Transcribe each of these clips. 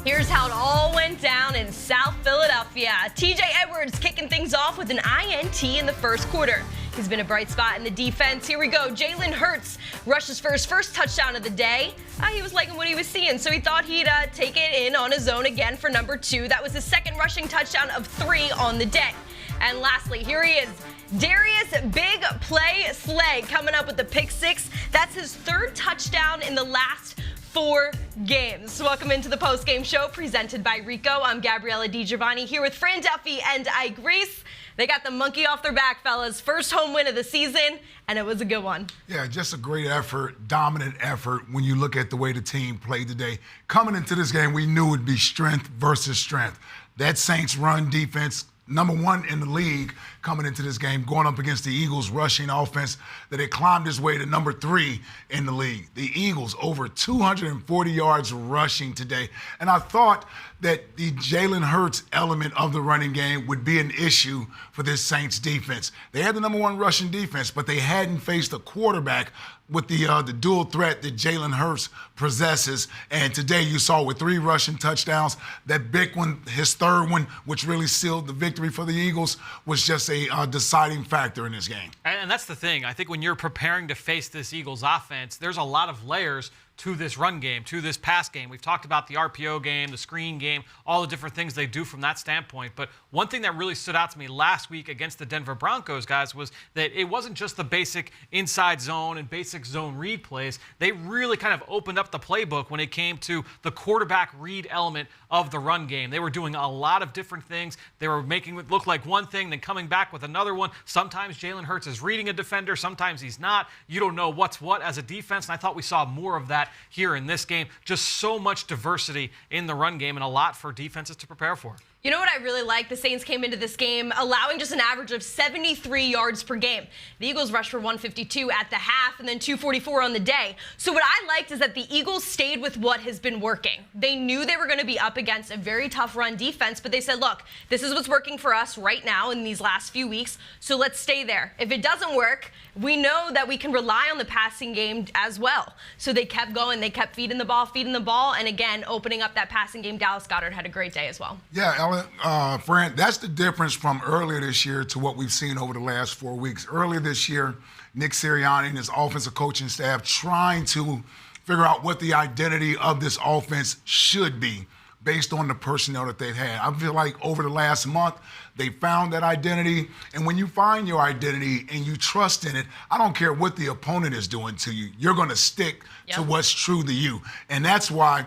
Here's how it all went down in South Philadelphia. TJ Edwards kicking things off with an INT in the first quarter. He's been a bright spot in the defense. Here we go. Jalen Hurts rushes for his first touchdown of the day. He was liking what he was seeing, so he thought he'd take it in on his own again for number 2. That was his second rushing touchdown of 3 on the day. And lastly, here he is. Darius Big Play Slay coming up with the pick 6. That's his 3rd touchdown in the last 4 games. Welcome into the Postgame Show presented by Ricoh. I'm Gabriella DiGiovanni here with Fran Duffy and Ike Reese. They got the monkey off their back, fellas. First home win of the season, and it was a good one. Yeah, just a great effort, dominant effort when you look at the way the team played today. Coming into this game, we knew it would be strength versus strength. That Saints run defense, number 1 in the league coming into this game, going up against the Eagles rushing offense that had climbed its way to number 3 in the league. The Eagles over 240 yards rushing today. And I thought that the Jalen Hurts element of the running game would be an issue for this Saints defense. They had the number 1 rushing defense, but they hadn't faced a quarterback with the dual threat that Jalen Hurts possesses. And today you saw with 3 rushing touchdowns, that big one, his 3rd one, which really sealed the victory for the Eagles, was just a deciding factor in this game. And that's the thing. I think when you're preparing to face this Eagles offense, there's a lot of layers to this run game, to this pass game. We've talked about the RPO game, the screen game, all the different things they do from that standpoint. But one thing that really stood out to me last week against the Denver Broncos, guys, was that it wasn't just the basic inside zone and basic zone read plays. They really kind of opened up the playbook when it came to the quarterback read element of the run game. They were doing a lot of different things. They were making it look like one thing, then coming back with another one. Sometimes Jalen Hurts is reading a defender. Sometimes he's not. You don't know what's what as a defense, and I thought we saw more of that here in this game. Just so much diversity in the run game and a lot for defenses to prepare for. You know what I really like? The Saints came into this game allowing just an average of 73 yards per game. The Eagles rushed for 152 at the half and then 244 on the day. So what I liked is that the Eagles stayed with what has been working. They knew they were going to be up against a very tough run defense, but they said, look, this is what's working for us right now in these last few weeks, so let's stay there. If it doesn't work, we know that we can rely on the passing game as well. So they kept going. They kept feeding the ball, and again, opening up that passing game. Dallas Goddard had a great day as well. Yeah, Fran, that's the difference from earlier this year to what we've seen over the last 4 weeks. Earlier this year, Nick Sirianni and his offensive coaching staff trying to figure out what the identity of this offense should be based on the personnel that they've had. I feel like over the last month, they found that identity. And when you find your identity and you trust in it, I don't care what the opponent is doing to you, you're going to stick to what's true to you. And that's why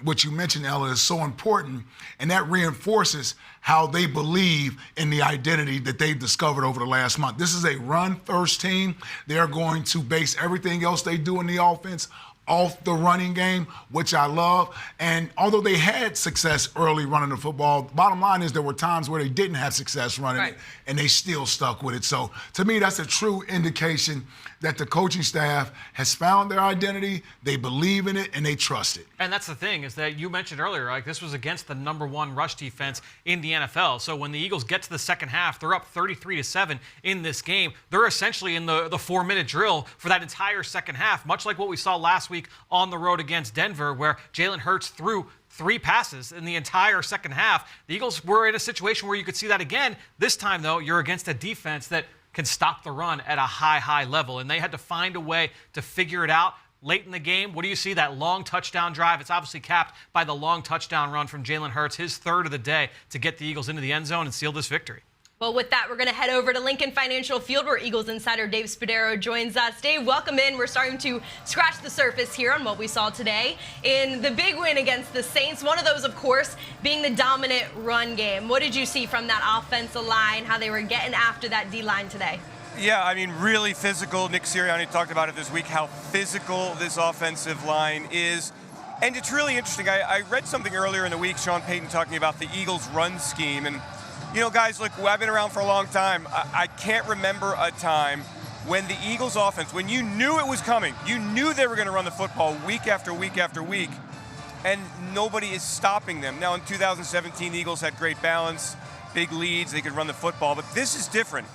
what you mentioned, Ella, is so important, and that reinforces how they believe in the identity that they've discovered over the last month. This is a run-first team. They're going to base everything else they do in the offense off the running game, which I love. And although they had success early running the football, bottom line is there were times where they didn't have success running it, and they still stuck with it. So to me, that's a true indication that the coaching staff has found their identity, they believe in it, and they trust it. And that's the thing, is that you mentioned earlier, like, this was against the number 1 rush defense in the NFL. So when the Eagles get to the second half, they're up 33-7 in this game. They're essentially in the 4-minute drill for that entire second half, much like what we saw last week on the road against Denver, where Jalen Hurts threw 3 passes in the entire second half. The Eagles were in a situation where you could see that again. This time, though, you're against a defense that can stop the run at a high level, and they had to find a way to figure it out. Late in the game, what do you see? That long touchdown drive. It's obviously capped by the long touchdown run from Jalen Hurts, his 3rd of the day, to get the Eagles into the end zone and seal this victory. Well, with that, we're going to head over to Lincoln Financial Field, where Eagles insider Dave Spadaro joins us. Dave, welcome in. We're starting to scratch the surface here on what we saw today in the big win against the Saints. One of those, of course, being the dominant run game. What did you see from that offensive line, how they were getting after that D-line today? Yeah, I mean, really physical. Nick Sirianni talked about it this week, how physical this offensive line is. And it's really interesting. I read something earlier in the week, Sean Payton talking about the Eagles' run scheme. And, you know, guys, look, I've been around for a long time. I can't remember a time when the Eagles' offense, when you knew it was coming, you knew they were going to run the football week after week after week, and nobody is stopping them. Now, in 2017, the Eagles had great balance, big leads, they could run the football, but this is different.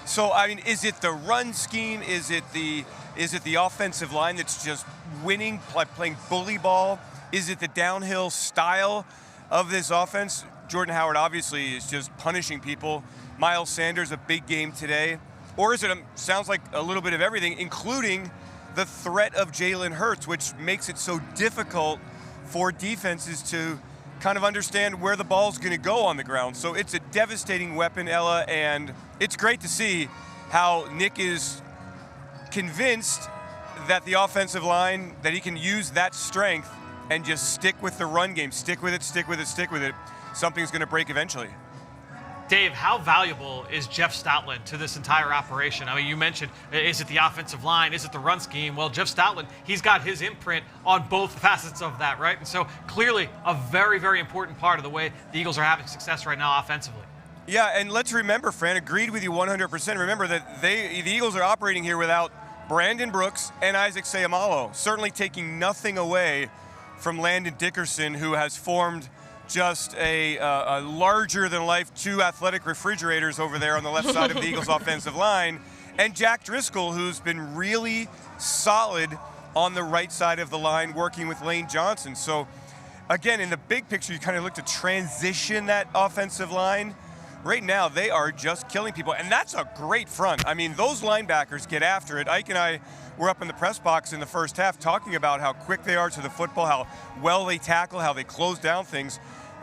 So, I mean, is it the run scheme? Is it the offensive line that's just winning, playing bully ball Is it the downhill style of this offense? Jordan Howard obviously is just punishing people. Miles Sanders, a big game today. Or is it, sounds like a little bit of everything, including the threat of Jalen Hurts, which makes it so difficult for defenses to kind of understand where the ball's going to go on the ground. So it's a devastating weapon, Ella, and it's great to see how Nick is convinced that the offensive line, that he can use that strength and just stick with the run game. Stick with it, stick with it, stick with it. Something's going to break eventually. Dave, how valuable is Jeff Stoutland to this entire operation? I mean, you mentioned, is it the offensive line? Is it the run scheme? Well, Jeff Stoutland, he's got his imprint on both facets of that, right? And so clearly a very, very important part of the way the Eagles are having success right now offensively. Yeah, and let's remember, Fran, agreed with you 100%. Remember that the Eagles are operating here without Brandon Brooks and Isaac Seumalo, certainly taking nothing away from Landon Dickerson, who has formed just a larger-than-life two athletic refrigerators over there on the left side of the Eagles' offensive line, and Jack Driscoll, who's been really solid on the right side of the line working with Lane Johnson. So, again, in the big picture, you kind of look to transition that offensive line. Right now, they are just killing people, and that's a great front. I mean, those linebackers get after it. Ike and I were up in the press box in the first half talking about how quick they are to the football, how well they tackle, how they close down things.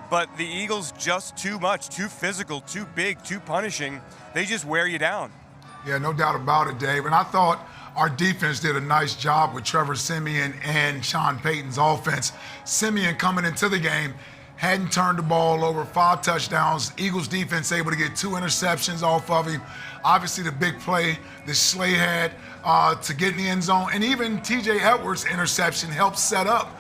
But the Eagles just too much, too physical, too big, too punishing. They just wear you down. Yeah, no doubt about it, Dave. And I thought our defense did a nice job with Trevor Siemian and Sean Payton's offense. Siemian coming into the game hadn't turned the ball over, 5 touchdowns. Eagles defense able to get 2 interceptions off of him. Obviously the big play that Slay had to get in the end zone. And even T.J. Edwards' interception helped set up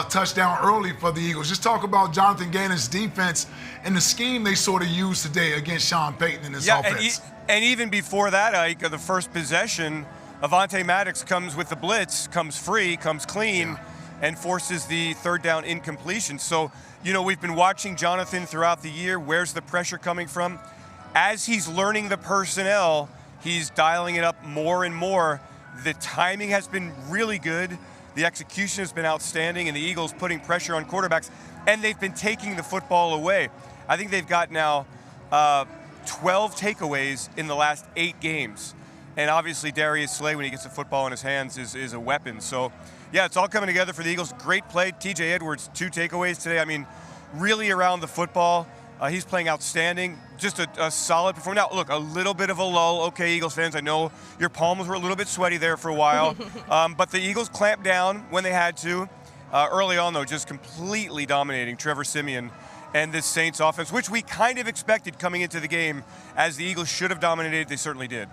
touchdown early for the Eagles. Just talk about Jonathan Gannon's defense and the scheme they sort of used today against Sean Payton in this offense. And even before that, Ike, the first possession, Avonte Maddox comes with the blitz, comes free, comes clean, and forces the third down incompletion. So, you know, we've been watching Jonathan throughout the year. Where's the pressure coming from? As he's learning the personnel, he's dialing it up more and more. The timing has been really good. The execution has been outstanding, and the Eagles putting pressure on quarterbacks, and they've been taking the football away. I think they've got now 12 takeaways in the last 8 games. And obviously Darius Slay, when he gets the football in his hands, is a weapon. So, yeah, it's all coming together for the Eagles. Great play. T.J. Edwards, 2 takeaways today. I mean, really around the football. He's playing outstanding. Just a solid performance. Now, look, a little bit of a lull. Okay, Eagles fans, I know your palms were a little bit sweaty there for a while. But the Eagles clamped down when they had to. Early on, though, just completely dominating Trevor Siemian and this Saints offense, which we kind of expected coming into the game. As the Eagles should have dominated, they certainly did.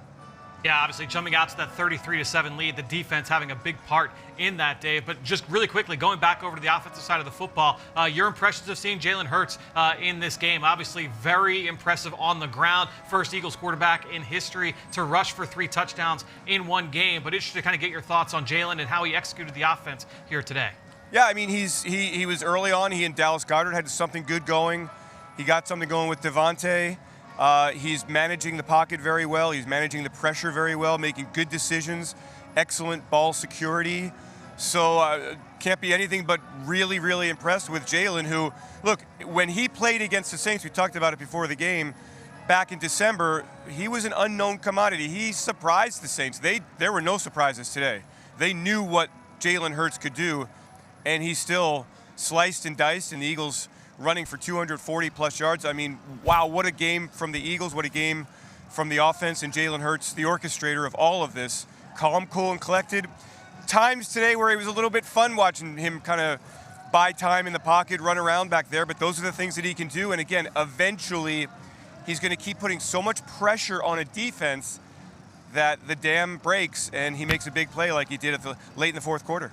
Yeah, obviously jumping out to that 33-7 lead, the defense having a big part in that, Dave. But just really quickly, going back over to the offensive side of the football, your impressions of seeing Jalen Hurts in this game. Obviously very impressive on the ground. First Eagles quarterback in history to rush for 3 touchdowns in one game. But interested to kind of get your thoughts on Jalen and how he executed the offense here today. Yeah, I mean, he was early on. He and Dallas Goddard had something good going. He got something going with Devontae. He's managing the pocket very well. He's managing the pressure very well, making good decisions, excellent ball security. So can't be anything but really, really impressed with Jalen, who, look, when he played against the Saints, we talked about it before the game, back in December, he was an unknown commodity. He surprised the Saints. There were no surprises today. They knew what Jalen Hurts could do, and he still sliced and diced, and the Eagles running for 240-plus yards. I mean, wow, what a game from the Eagles, what a game from the offense, and Jalen Hurts, the orchestrator of all of this, calm, cool, and collected. Times today where it was a little bit fun watching him kind of buy time in the pocket, run around back there, but those are the things that he can do. And again, eventually, he's going to keep putting so much pressure on a defense that the dam breaks, and he makes a big play like he did late in the fourth quarter.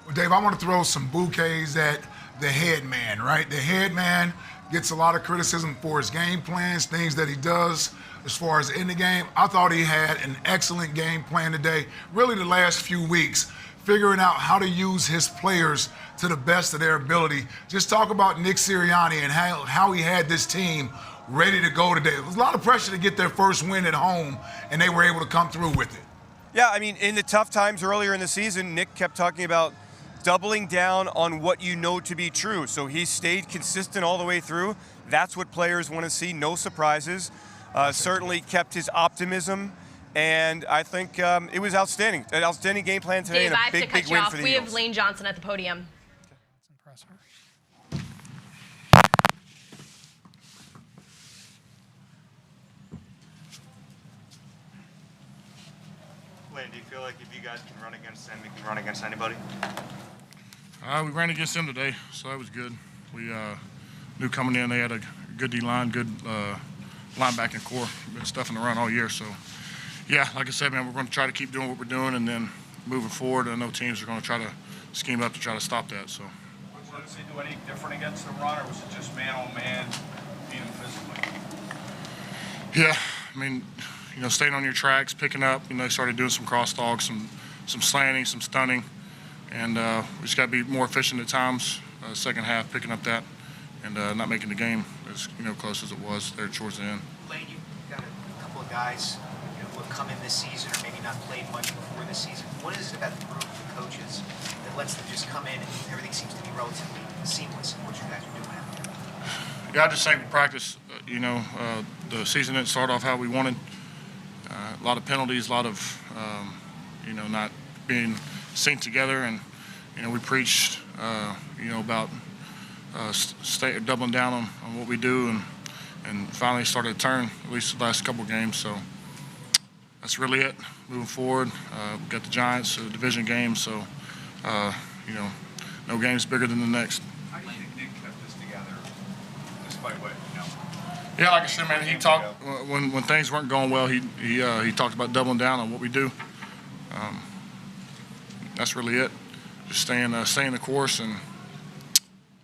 Well, Dave, I want to throw some bouquets at the head man, right? The head man gets a lot of criticism for his game plans, things that he does as far as in the game. I thought he had an excellent game plan today, really the last few weeks, figuring out how to use his players to the best of their ability. Just talk about Nick Sirianni and how he had this team ready to go today. There was a lot of pressure to get their first win at home, and they were able to come through with it. Yeah, I mean, in the tough times earlier in the season, Nick kept talking about doubling down on what you know to be true. So he stayed consistent all the way through. That's what players want to see, no surprises. Certainly kept his optimism, and I think it was outstanding. An outstanding game plan today, Dave, and I a have to big, cut big you win off. for the We Eagles. have Lane Johnson at the podium. That's impressive. Lane, do you feel like if you guys can run against them, you can run against anybody? We ran against them today, so that was good. We knew coming in they had a good D-line, good linebacking core. Been stuffing the run all year, so yeah, like I said, man, we're going to try to keep doing what we're doing, and then moving forward, I know teams are going to try to scheme up to try to stop that. So. Does he do any different against the run, or was it just man-on-man, beating him physically? Yeah, I mean, staying on your tracks, picking up. Started doing some cross dogs, some slanting, some stunning, and we just got to be more efficient at times. Second half, picking up that, and not making the game as close as it was there towards the end. Lane, you've got a couple of guys who have come in this season or maybe not played much before this season. What is it about the group of coaches that lets them just come in and everything seems to be relatively seamless in what you guys are doing out there? Yeah, I just think we practice. The season didn't start off how we wanted. A lot of penalties, a lot of not being synced together, and we preached about doubling down on what we do, and finally started to turn, at least the last couple of games. So that's really it. Moving forward, we got the Giants, a division game, so no game's bigger than the next. How do you think Nick kept this together, despite what, Yeah, like I said, man, he talked when things weren't going well. He talked about doubling down on what we do. That's really it. Just staying the course, and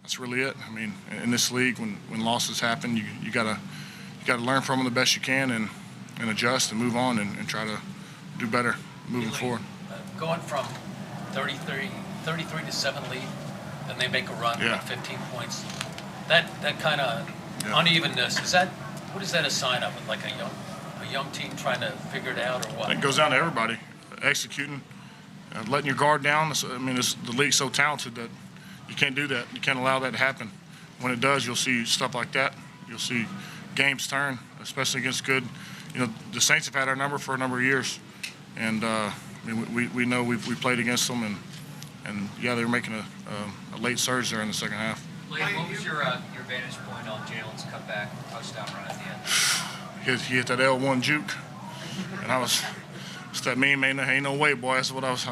that's really it. I mean, in this league, when losses happen, you gotta learn from them the best you can, and adjust and move on and try to do better moving forward. Going from 33 to 7 lead, and they make a run Yeah. with 15 points. That kind of unevenness, what is that a sign of? Like a young team trying to figure it out, or what? It goes down to everybody executing, letting your guard down. I mean, the league's so talented that you can't do that. You can't allow that to happen. When it does, you'll see stuff like that. You'll see games turn, especially against good. The Saints have had our number for a number of years, and we know we've played against them, and yeah, they were making a late surge there in the second half. Lane, what was your vantage point on Jalen's cutback touchdown run at the end? He hit that L1 juke, and I was that mean, man. Ain't no way, boy. That's what I was.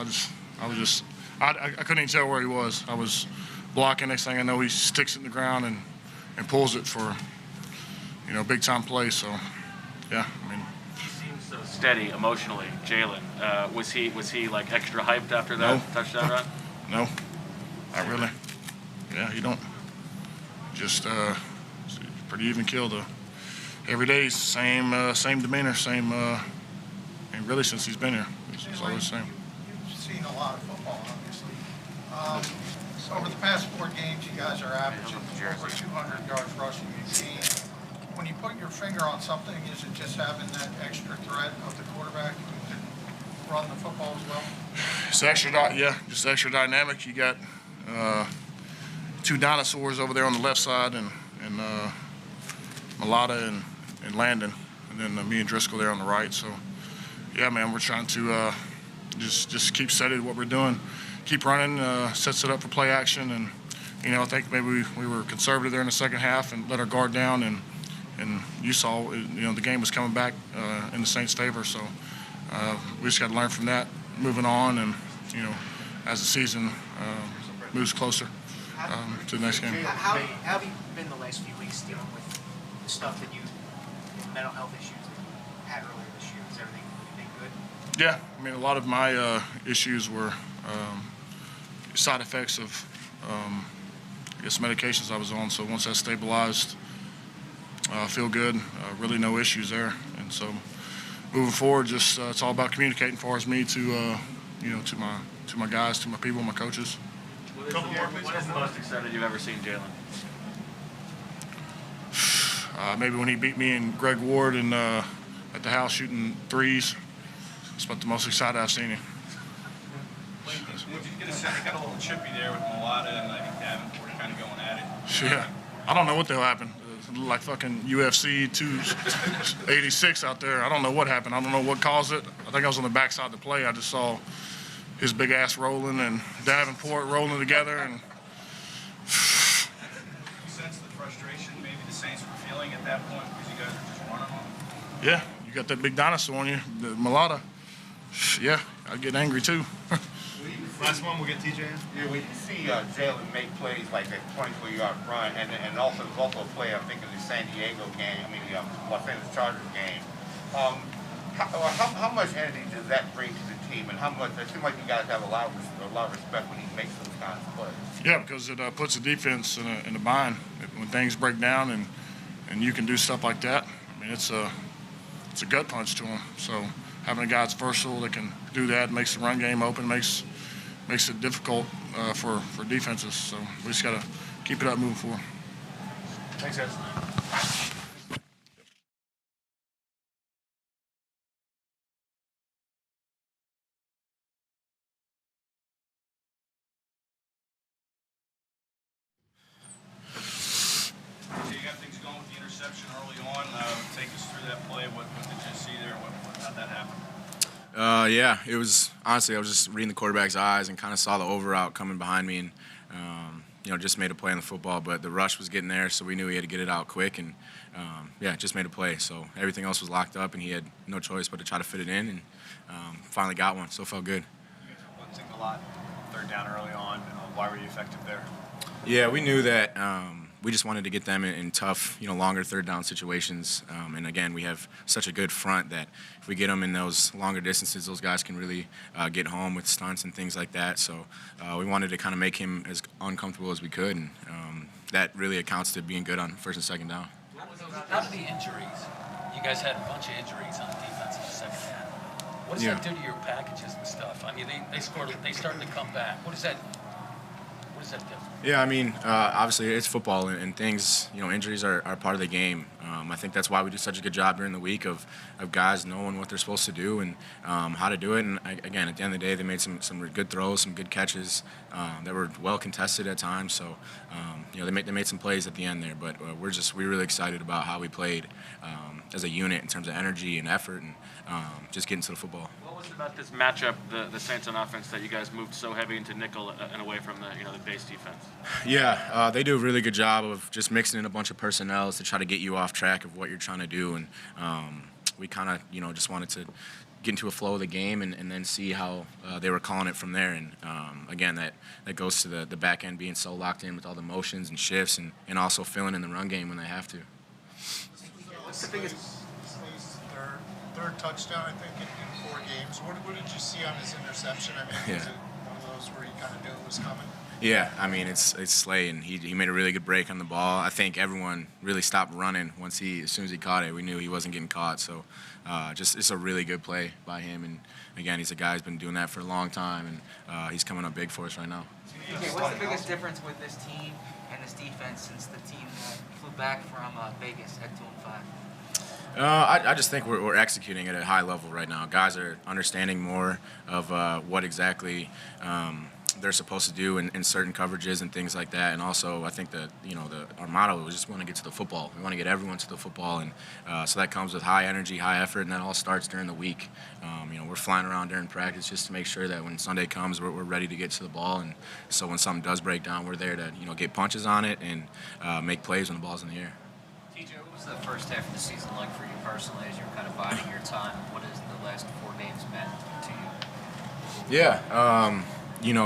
I couldn't even tell where he was. I was blocking. Next thing I know, he sticks it in the ground and pulls it for big time play. So yeah, I mean. He seems so steady emotionally, Jalen. Was he like extra hyped after that touchdown run? No, not really. Yeah, you don't. Just pretty even kill. Every day, same demeanor, same. And really, since he's been here, it's always the same. You've seen a lot of football, obviously. Over the past 4 games, you guys are averaging over 200 yards rushing a game. When you put your finger on something, is it just having that extra threat of the quarterback who can run the football as well? It's just extra dynamic. You got 2 dinosaurs over there on the left side, and Mulata and Landon, and then me and Driscoll there on the right. So, yeah, man, we're trying to just keep steady to what we're doing, keep running, sets it up for play action, and I think maybe we were conservative there in the second half and let our guard down, and you saw the game was coming back in the Saints' favor. So we just got to learn from that, moving on, and as the season moves closer to the next game. How have you been the last few weeks dealing with the stuff that mental health issues that you had earlier this year? Is everything good? Yeah, I mean, a lot of my issues were side effects of, medications I was on. So once that stabilized, I feel good. Really no issues there. And so moving forward, just it's all about communicating as far as me to my guys, to my people, my coaches. What is the most excited you've ever seen Jalen? Maybe when he beat me and Greg Ward at the house shooting threes. It's about the most excited I've seen him. Did you get a said they got a little chippy there with Mulata and I think Davenport kind of going at it. Yeah. I don't know what the hell happened. It looked like fucking UFC 286 out there. I don't know what happened. I don't know what caused it. I think I was on the backside of the play. I just saw his big ass rolling and Davenport rolling together. And You sense the frustration maybe the Saints were feeling at that point because you guys were just running on them? yeah, you got that big dinosaur on you, the Mulata. Yeah, I'd get angry too. Last one, we'll get TJ in. Yeah, when you see Jalen make plays like that 24-yard run, and also there's also a play, I think, in the San Diego game, Los Angeles Chargers game. How much energy does that bring to the team, and how much? It seems like you guys have a lot of respect when he makes those kinds of plays. Yeah, because it puts the defense in a bind when things break down, and you can do stuff like that. I mean, it's a gut punch to him. So having a guy that's versatile that can do that makes the run game open, makes it difficult for defenses. So we just got to keep it up moving forward. Thanks, guys. So you got things going with the interception early on. Take us through that play. What did you see there? How'd that happen? Yeah, it was honestly I was just reading the quarterback's eyes and kind of saw the over route coming behind me and just made a play on the football, but the rush was getting there, so we knew he had to get it out quick and just made a play. So everything else was locked up and he had no choice but to try to fit it in and finally got one. So it felt good. You guys are blitzing a lot, third down early on. Why were you effective there? Yeah, we knew that we just wanted to get them in tough, longer third down situations. And again, we have such a good front that if we get them in those longer distances, those guys can really get home with stunts and things like that. So we wanted to kind of make him as uncomfortable as we could. And that really accounts to being good on first and second down. How did the injuries? You guys had a bunch of injuries on defense in the second half. What does that do to your packages and stuff? I mean, they scored. They started to come back. What does that do? Yeah, I mean, obviously it's football and things, injuries are part of the game. I think that's why we do such a good job during the week of guys knowing what they're supposed to do and how to do it. And again, at the end of the day, they made some good throws, some good catches that were well contested at times. So, they made some plays at the end there. But we're really excited about how we played as a unit in terms of energy and effort and just getting to the football. What was it about this matchup, the Saints on offense, that you guys moved so heavy into nickel and away from the base defense? Yeah, they do a really good job of just mixing in a bunch of personnel to try to get you off track of what you're trying to do. And we kind of, just wanted to get into a flow of the game and then see how they were calling it from there. And again, that goes to the back end being so locked in with all the motions and shifts and also filling in the run game when they have to. What's the biggest? Third touchdown, I think, in 4 games. What did you see on his interception? I mean, was it one of those where you kind of knew it was coming? Yeah, I mean, it's Slay, and he made a really good break on the ball. I think everyone really stopped running as soon as he caught it. We knew he wasn't getting caught, so it's a really good play by him. And again, he's a guy who's been doing that for a long time, and he's coming up big for us right now. Okay, what's the biggest difference with this team and this defense since the team flew back from Vegas at 2-5? I just think we're executing at a high level right now. Guys are understanding more of what exactly they're supposed to do in certain coverages and things like that. And also, I think that our motto is just want to get to the football. We want to get everyone to the football, and so that comes with high energy, high effort, and that all starts during the week. We're flying around during practice just to make sure that when Sunday comes, we're ready to get to the ball, and so when something does break down, we're there to get punches on it and make plays when the ball's in the air. TJ, what was the first half of the season like for you personally as you're kind of biding your time? What has the last 4 games meant to you? Yeah,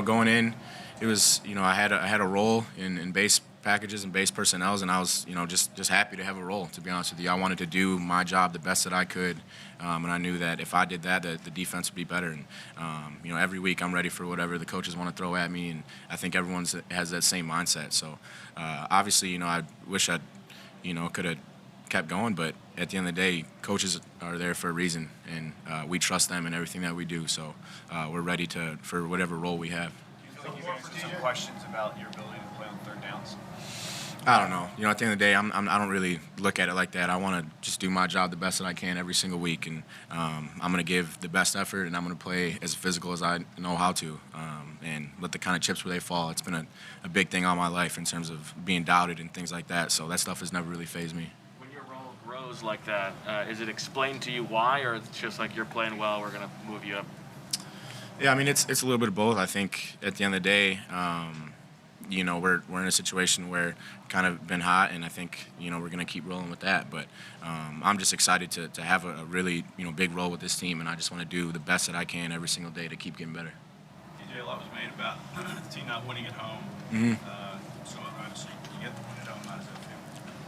going in, it was I had a role in base packages and base personnels, and I was just happy to have a role. To be honest with you, I wanted to do my job the best that I could, and I knew that if I did that, the defense would be better. And every week I'm ready for whatever the coaches want to throw at me, and I think everyone has that same mindset. So obviously, I wish I'd could have kept going, but at the end of the day, coaches are there for a reason, and we trust them in everything that we do. So we're ready for whatever role we have. Do you feel like you've answered some questions about your ability to play on third downs? I don't know. At the end of the day, I don't really look at it like that. I want to just do my job the best that I can every single week, and I'm going to give the best effort, and I'm going to play as physical as I know how to, and let the kind of chips where they fall. It's been a big thing all my life in terms of being doubted and things like that, so that stuff has never really fazed me. When your role grows like that, is it explained to you why, or it's just like you're playing well, we're going to move you up? Yeah, I mean, it's a little bit of both. I think at the end of the day, we're in a situation where kind of been hot, and I think, we're going to keep rolling with that. But I'm just excited to have a really, big role with this team, and I just want to do the best that I can every single day to keep getting better. TJ, a lot was made about the team not winning at home. Mm-hmm. So obviously you get the win at home. How does that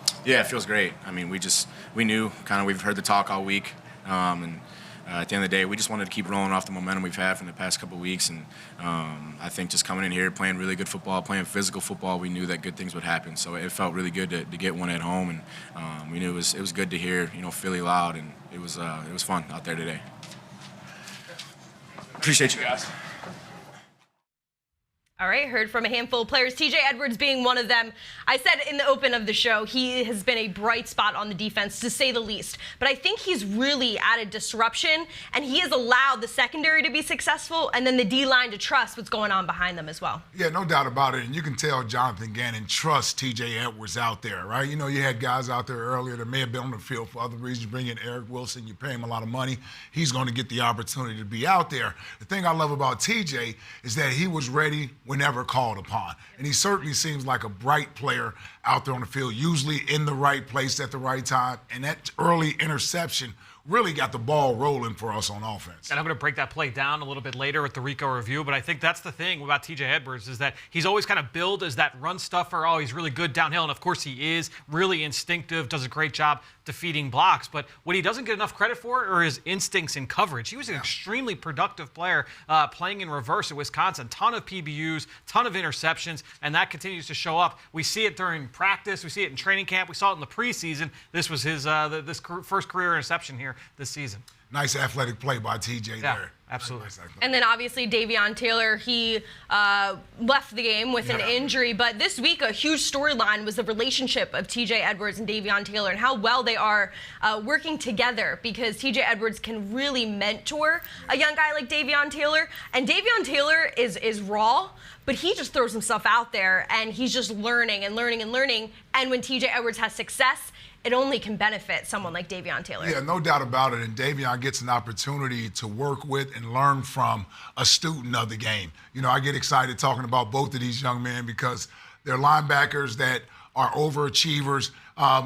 feel? Yeah, it feels great. I mean, we knew kind of, we've heard the talk all week, and at the end of the day, we just wanted to keep rolling off the momentum we've had from the past couple of weeks, and I think just coming in here, playing really good football, playing physical football, we knew that good things would happen. So it felt really good to get one at home, and we knew it was good to hear Philly loud, and it was fun out there today. Appreciate you guys. All right, heard from a handful of players, TJ Edwards being one of them. I said in the open of the show, he has been a bright spot on the defense, to say the least. But I think he's really added disruption, and he has allowed the secondary to be successful, and then the D-line to trust what's going on behind them as well. Yeah, no doubt about it. And you can tell Jonathan Gannon trusts TJ Edwards out there, right? You had guys out there earlier that may have been on the field for other reasons. You bring in Eric Wilson, you pay him a lot of money. He's going to get the opportunity to be out there. The thing I love about TJ is that he was ready whenever called upon. And he certainly seems like a bright player out there on the field, usually in the right place at the right time. And that early interception really got the ball rolling for us on offense. And I'm going to break that play down a little bit later with the Ricoh review, but I think that's the thing about TJ Edwards is that he's always kind of billed as that run stuffer. Oh, he's really good downhill, and of course he is, really instinctive, does a great job defeating blocks. But what he doesn't get enough credit for are his instincts in coverage. He was an extremely productive player playing in reverse at Wisconsin. Ton of PBUs, ton of interceptions, and that continues to show up. We see it during practice. We see it in training camp. We saw it in the preseason. This was his first career interception here this season. Nice athletic play by TJ there. Absolutely. Nice. And then obviously Daveon Taylor, he left the game with an injury. But this week, a huge storyline was the relationship of TJ Edwards and Daveon Taylor and how well they are working together, because TJ Edwards can really mentor a young guy like Daveon Taylor. And Daveon Taylor is raw, but he just throws himself out there and he's just learning and learning and learning. And when TJ Edwards has success, it only can benefit someone like Daveon Taylor. Yeah, no doubt about it. And Daveon gets an opportunity to work with and learn from a student of the game. I get excited talking about both of these young men because they're linebackers that are overachievers.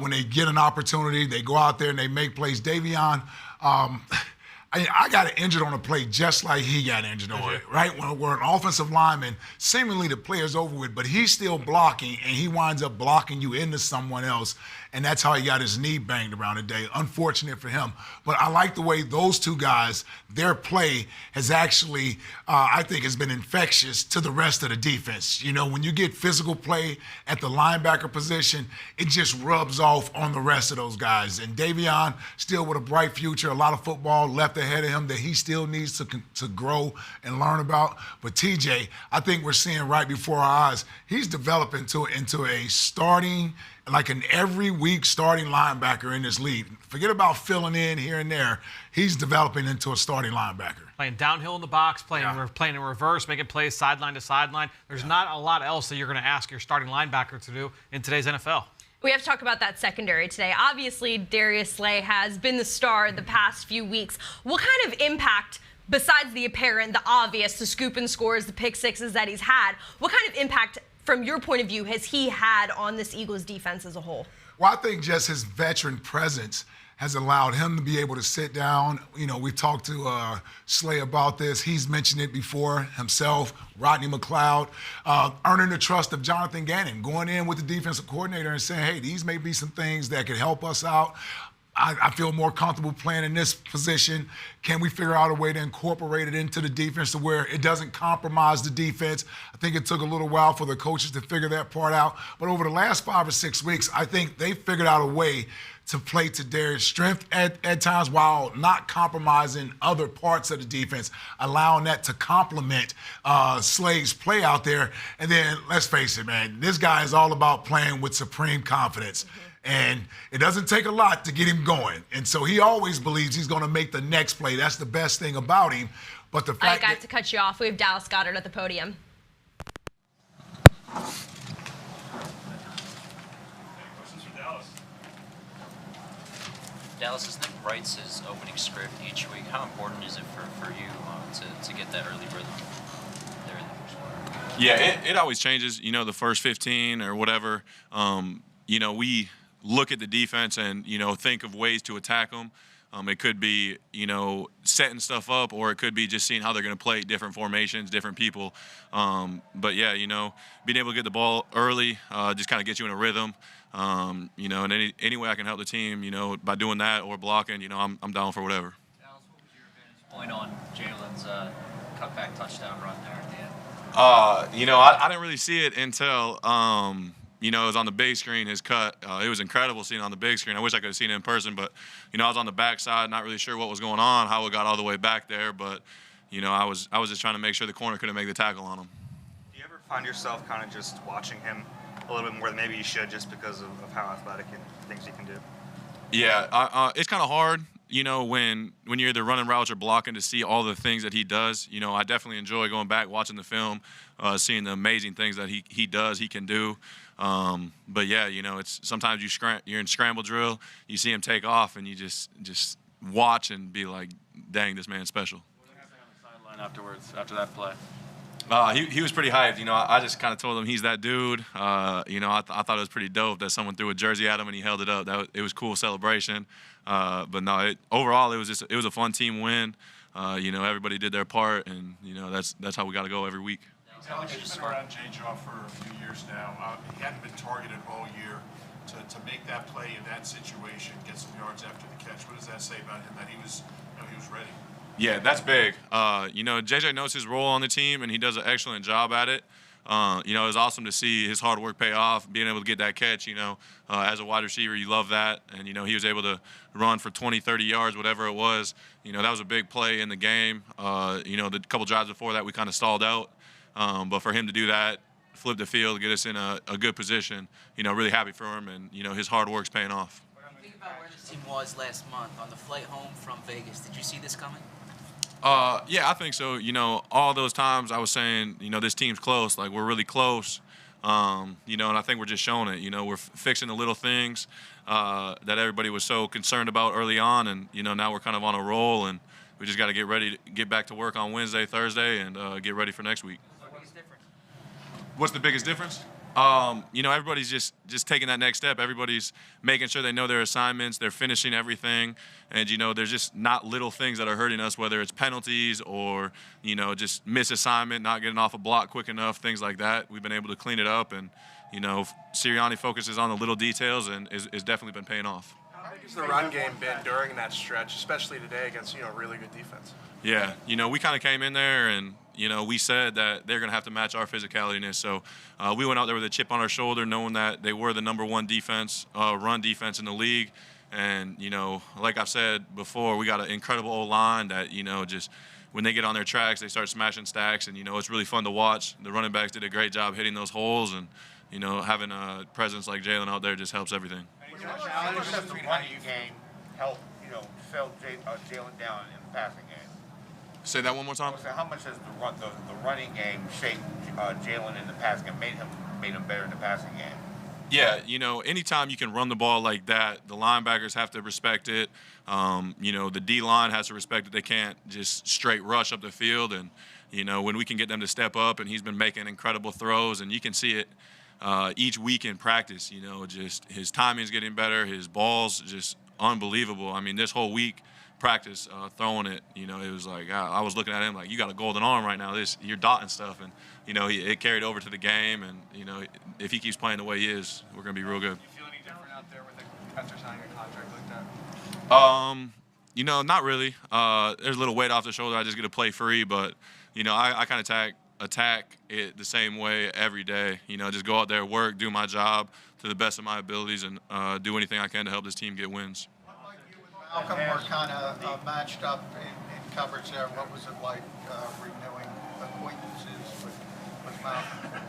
When they get an opportunity, they go out there and they make plays. Daveon, I got injured on a play just like he got injured on it, right? When we're an offensive lineman, seemingly the player's over with, but he's still blocking, and he winds up blocking you into someone else, and that's how he got his knee banged around today. Unfortunate for him. But I like the way those two guys, their play has actually, I think, has been infectious to the rest of the defense. When you get physical play at the linebacker position, it just rubs off on the rest of those guys. And Daveon, still with a bright future, a lot of football left ahead of him that he still needs to grow and learn about. But TJ, I think we're seeing right before our eyes, he's developing into a starting, like an every week starting linebacker in this league. Forget about filling in here and there. He's developing into a starting linebacker. Playing downhill in the box, playing in reverse, making plays sideline to sideline. There's not a lot else that you're going to ask your starting linebacker to do in today's NFL. We have to talk about that secondary today. Obviously, Darius Slay has been the star the past few weeks. What kind of impact, besides the apparent, the obvious, the scoop and scores, the pick sixes that he's had, what kind of impact, from your point of view, has he had on this Eagles defense as a whole? Well, I think just his veteran presence has allowed him to be able to sit down. We talked to Slay about this. He's mentioned it before himself, Rodney McLeod, earning the trust of Jonathan Gannon, going in with the defensive coordinator and saying, hey, these may be some things that could help us out. I feel more comfortable playing in this position. Can we figure out a way to incorporate it into the defense to where it doesn't compromise the defense? I think it took a little while for the coaches to figure that part out. But over the last 5 or 6 weeks, I think they figured out a way to play to their strength at times while not compromising other parts of the defense, allowing that to complement Slade's play out there. And then, let's face it, man, this guy is all about playing with supreme confidence. And it doesn't take a lot to get him going. And so he always believes he's going to make the next play. That's the best thing about him. But the fact I have to cut you off. We have Dallas Goddard at the podium. Questions for Dallas? Dallas, as Nick writes his opening script each week, how important is it for you to get that early rhythm there in the first quarter? Yeah, it always changes, the first 15 or whatever. We look at the defense and, think of ways to attack them. It could be, setting stuff up, or it could be just seeing how they're going to play different formations, different people. But, yeah, being able to get the ball early just kind of gets you in a rhythm. And any way I can help the team, by doing that or blocking, I'm down for whatever. Dallas, what was your advantage point on Jalen's cutback touchdown run there at the end? I didn't really see it until it was on the big screen, his cut. It was incredible seeing it on the big screen. I wish I could have seen it in person, but, I was on the backside, not really sure what was going on, how it got all the way back there. But, I was just trying to make sure the corner couldn't make the tackle on him. Do you ever find yourself kind of just watching him a little bit more than maybe you should just because of how athletic and things he can do? Yeah, it's kind of hard, when you're either running routes or blocking to see all the things that he does. I definitely enjoy going back, watching the film, seeing the amazing things that he can do. But yeah, it's sometimes you're in scramble drill, you see him take off, and you just watch and be like, dang, this man's special. What happened on the sideline afterwards, after that play? He was pretty hyped. I just kind of told him he's that dude. I thought it was pretty dope that someone threw a jersey at him and he held it up. It was cool celebration. But no, overall it was a fun team win. Everybody did their part, and that's how we got to go every week. Alex, you've been around Jay Jaw for a few years now. He hadn't been targeted all year. To make that play in that situation, get some yards after the catch, what does that say about him, that he was ready? Yeah, that's big. JJ knows his role on the team, and he does an excellent job at it. It was awesome to see his hard work pay off, being able to get that catch. As a wide receiver, you love that. And, he was able to run for 20, 30 yards, whatever it was. That was a big play in the game. The couple drives before that, we kind of stalled out. But for him to do that, flip the field, get us in a good position, really happy for him. And, his hard work's paying off. Think about where this team was last month on the flight home from Vegas. Did you see this coming? Yeah, I think so. All those times I was saying, this team's close. Like, we're really close. And I think we're just showing it. We're fixing the little things that everybody was so concerned about early on. And, now we're kind of on a roll. And we just got to get ready to get back to work on Wednesday, Thursday, and get ready for next week. What's the biggest difference? Everybody's just taking that next step. Everybody's making sure they know their assignments. They're finishing everything. And, there's just not little things that are hurting us, whether it's penalties or, just miss assignment, not getting off a block quick enough, things like that. We've been able to clean it up. And, Sirianni focuses on the little details and is definitely been paying off. How big has the run game been during that stretch, especially today against, really good defense? Yeah, we kind of came in there and, we said that they're going to have to match our physicality. So we went out there with a chip on our shoulder, knowing that they were the number one defense, run defense in the league. And, like I've said before, we got an incredible O-line that, just when they get on their tracks, they start smashing stacks. And, it's really fun to watch. The running backs did a great job hitting those holes. And, having a presence like Jalen out there just helps everything. How much does the running game help, sell Jalen down in the passing game? Say that one more time. So how much has the running game shaped Jalen in the passing game, made him better in the passing game? Yeah, anytime you can run the ball like that, the linebackers have to respect it. The D-line has to respect it. They can't just straight rush up the field. And, when we can get them to step up, and he's been making incredible throws, and you can see it each week in practice, just his timing's getting better, his ball's just unbelievable. I mean, this whole week, practice throwing it, it was like I was looking at him like, you got a golden arm right now. You're dotting stuff, and it carried over to the game. And if he keeps playing the way he is, we're gonna be real good. Do you feel any different out there with a Spencer signing a contract like that? Not really. There's a little weight off the shoulder. I just get to play free, but I kind of attack it the same way every day. Just go out there, work, do my job, to the best of my abilities and do anything I can to help this team get wins. Malcolm were kind of matched up in coverage there. What was it like renewing acquaintances with Malcolm?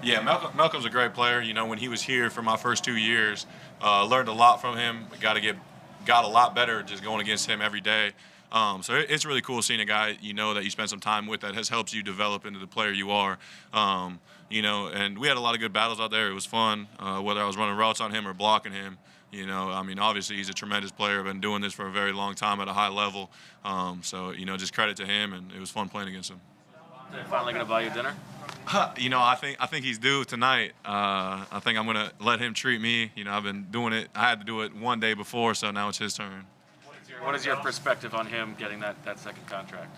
Yeah, Malcolm's a great player. You know, when he was here for my first 2 years, learned a lot from him. Got a lot better just going against him every day. So it's really cool seeing a guy you know that you spend some time with that has helped you develop into the player you are. You know, and we had a lot of good battles out there. It was fun, whether I was running routes on him or blocking him. You know, I mean, obviously he's a tremendous player. Been doing this for a very long time at a high level. So, you know, just credit to him, and it was fun playing against him. They're finally going to buy you dinner? You know, I think he's due tonight. I think I'm gonna let him treat me. You know, I've been doing it. I had to do it one day before, so now it's his turn. What is your perspective on him getting that second contract?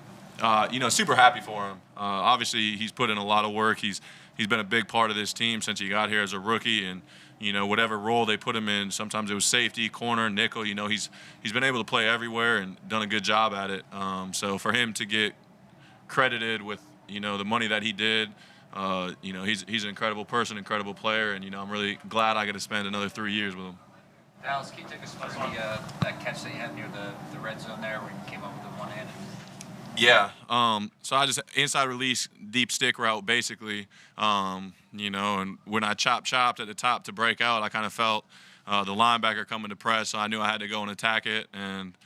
You know, super happy for him. Obviously, he's put in a lot of work. He's been a big part of this team since he got here as a rookie, and you know, whatever role they put him in, sometimes it was safety, corner, nickel. You know, he's been able to play everywhere and done a good job at it. So for him to get credited with, you know, the money that he did. You know, he's an incredible person, incredible player, and, you know, I'm really glad I get to spend another 3 years with him. Dallas, can you take us through that catch that you had near the red zone there where you came up with the one-handed? Yeah. So I just inside release, deep stick route, basically. You know, and when I chopped at the top to break out, I kind of felt the linebacker coming to press, so I knew I had to go and attack it. And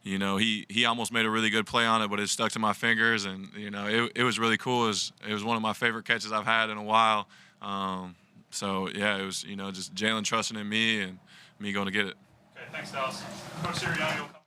you know, he almost made a really good play on it, but it stuck to my fingers, and you know, it was really cool. It was one of my favorite catches I've had in a while. So yeah, it was, you know, just Jalen trusting in me and me going to get it. Okay, thanks, Dallas. Coach Sirianni will come.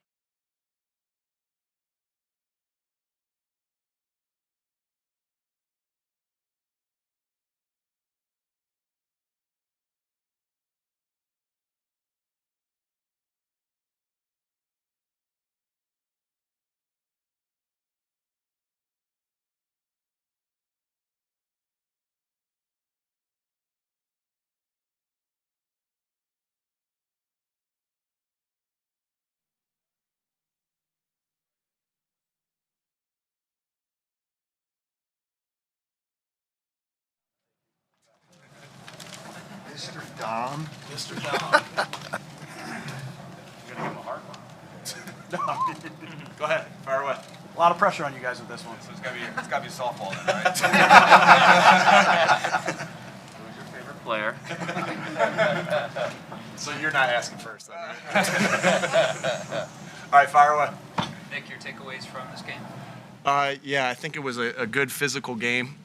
Mr. Dom. Mr. Dom. You're going to give him a hard one. Go ahead, fire away. A lot of pressure on you guys with this one. So it's got to be softball then, right? Who's your favorite player? So you're not asking first, then, right? All right, fire away. Nick, your takeaways from this game? Yeah, I think it was a good physical game.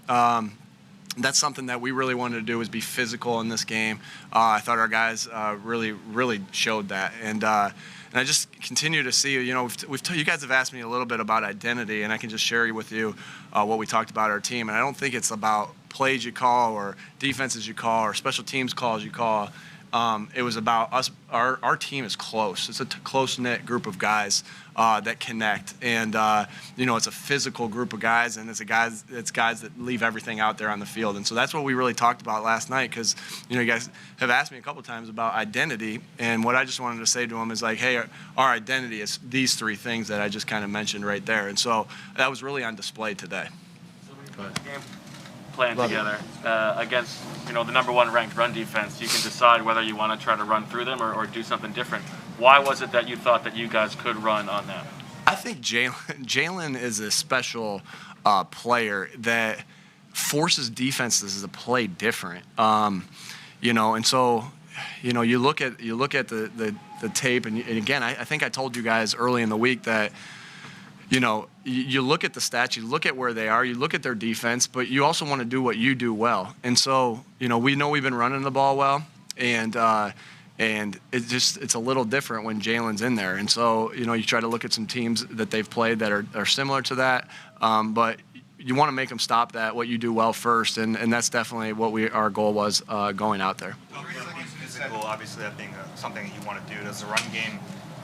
That's something that we really wanted to do, was be physical in this game. I thought our guys really showed that. And I just continue to see, you know, you guys have asked me a little bit about identity, and I can just share with you what we talked about our team. And I don't think it's about plays you call or defenses you call or special teams calls you call. It was about us. Our team is close. It's a close-knit group of guys that connect, and you know, it's a physical group of guys, and it's guys that leave everything out there on the field. And so that's what we really talked about last night, because you know, you guys have asked me a couple times about identity, and what I just wanted to say to them is like, hey, our identity is these three things that I just kind of mentioned right there, and so that was really on display today. Game plan together against, you know, the #1 ranked run defense. You can decide whether you want to try to run through them or do something different. Why was it that you thought that you guys could run on them? I think Jalen is a special player that forces defenses to play different. You know, and so, you know, you look at the tape, and again, I think I told you guys early in the week that, you know, you look at the stats, you look at where they are, you look at their defense, but you also want to do what you do well. And so, you know we've been running the ball well, and it's a little different when Jalen's in there. And so, you know, you try to look at some teams that they've played that are similar to that, but you want to make them stop that, what you do well first, and that's definitely what our goal was going out there. Physical, obviously, that being something that you want to do. Does the run game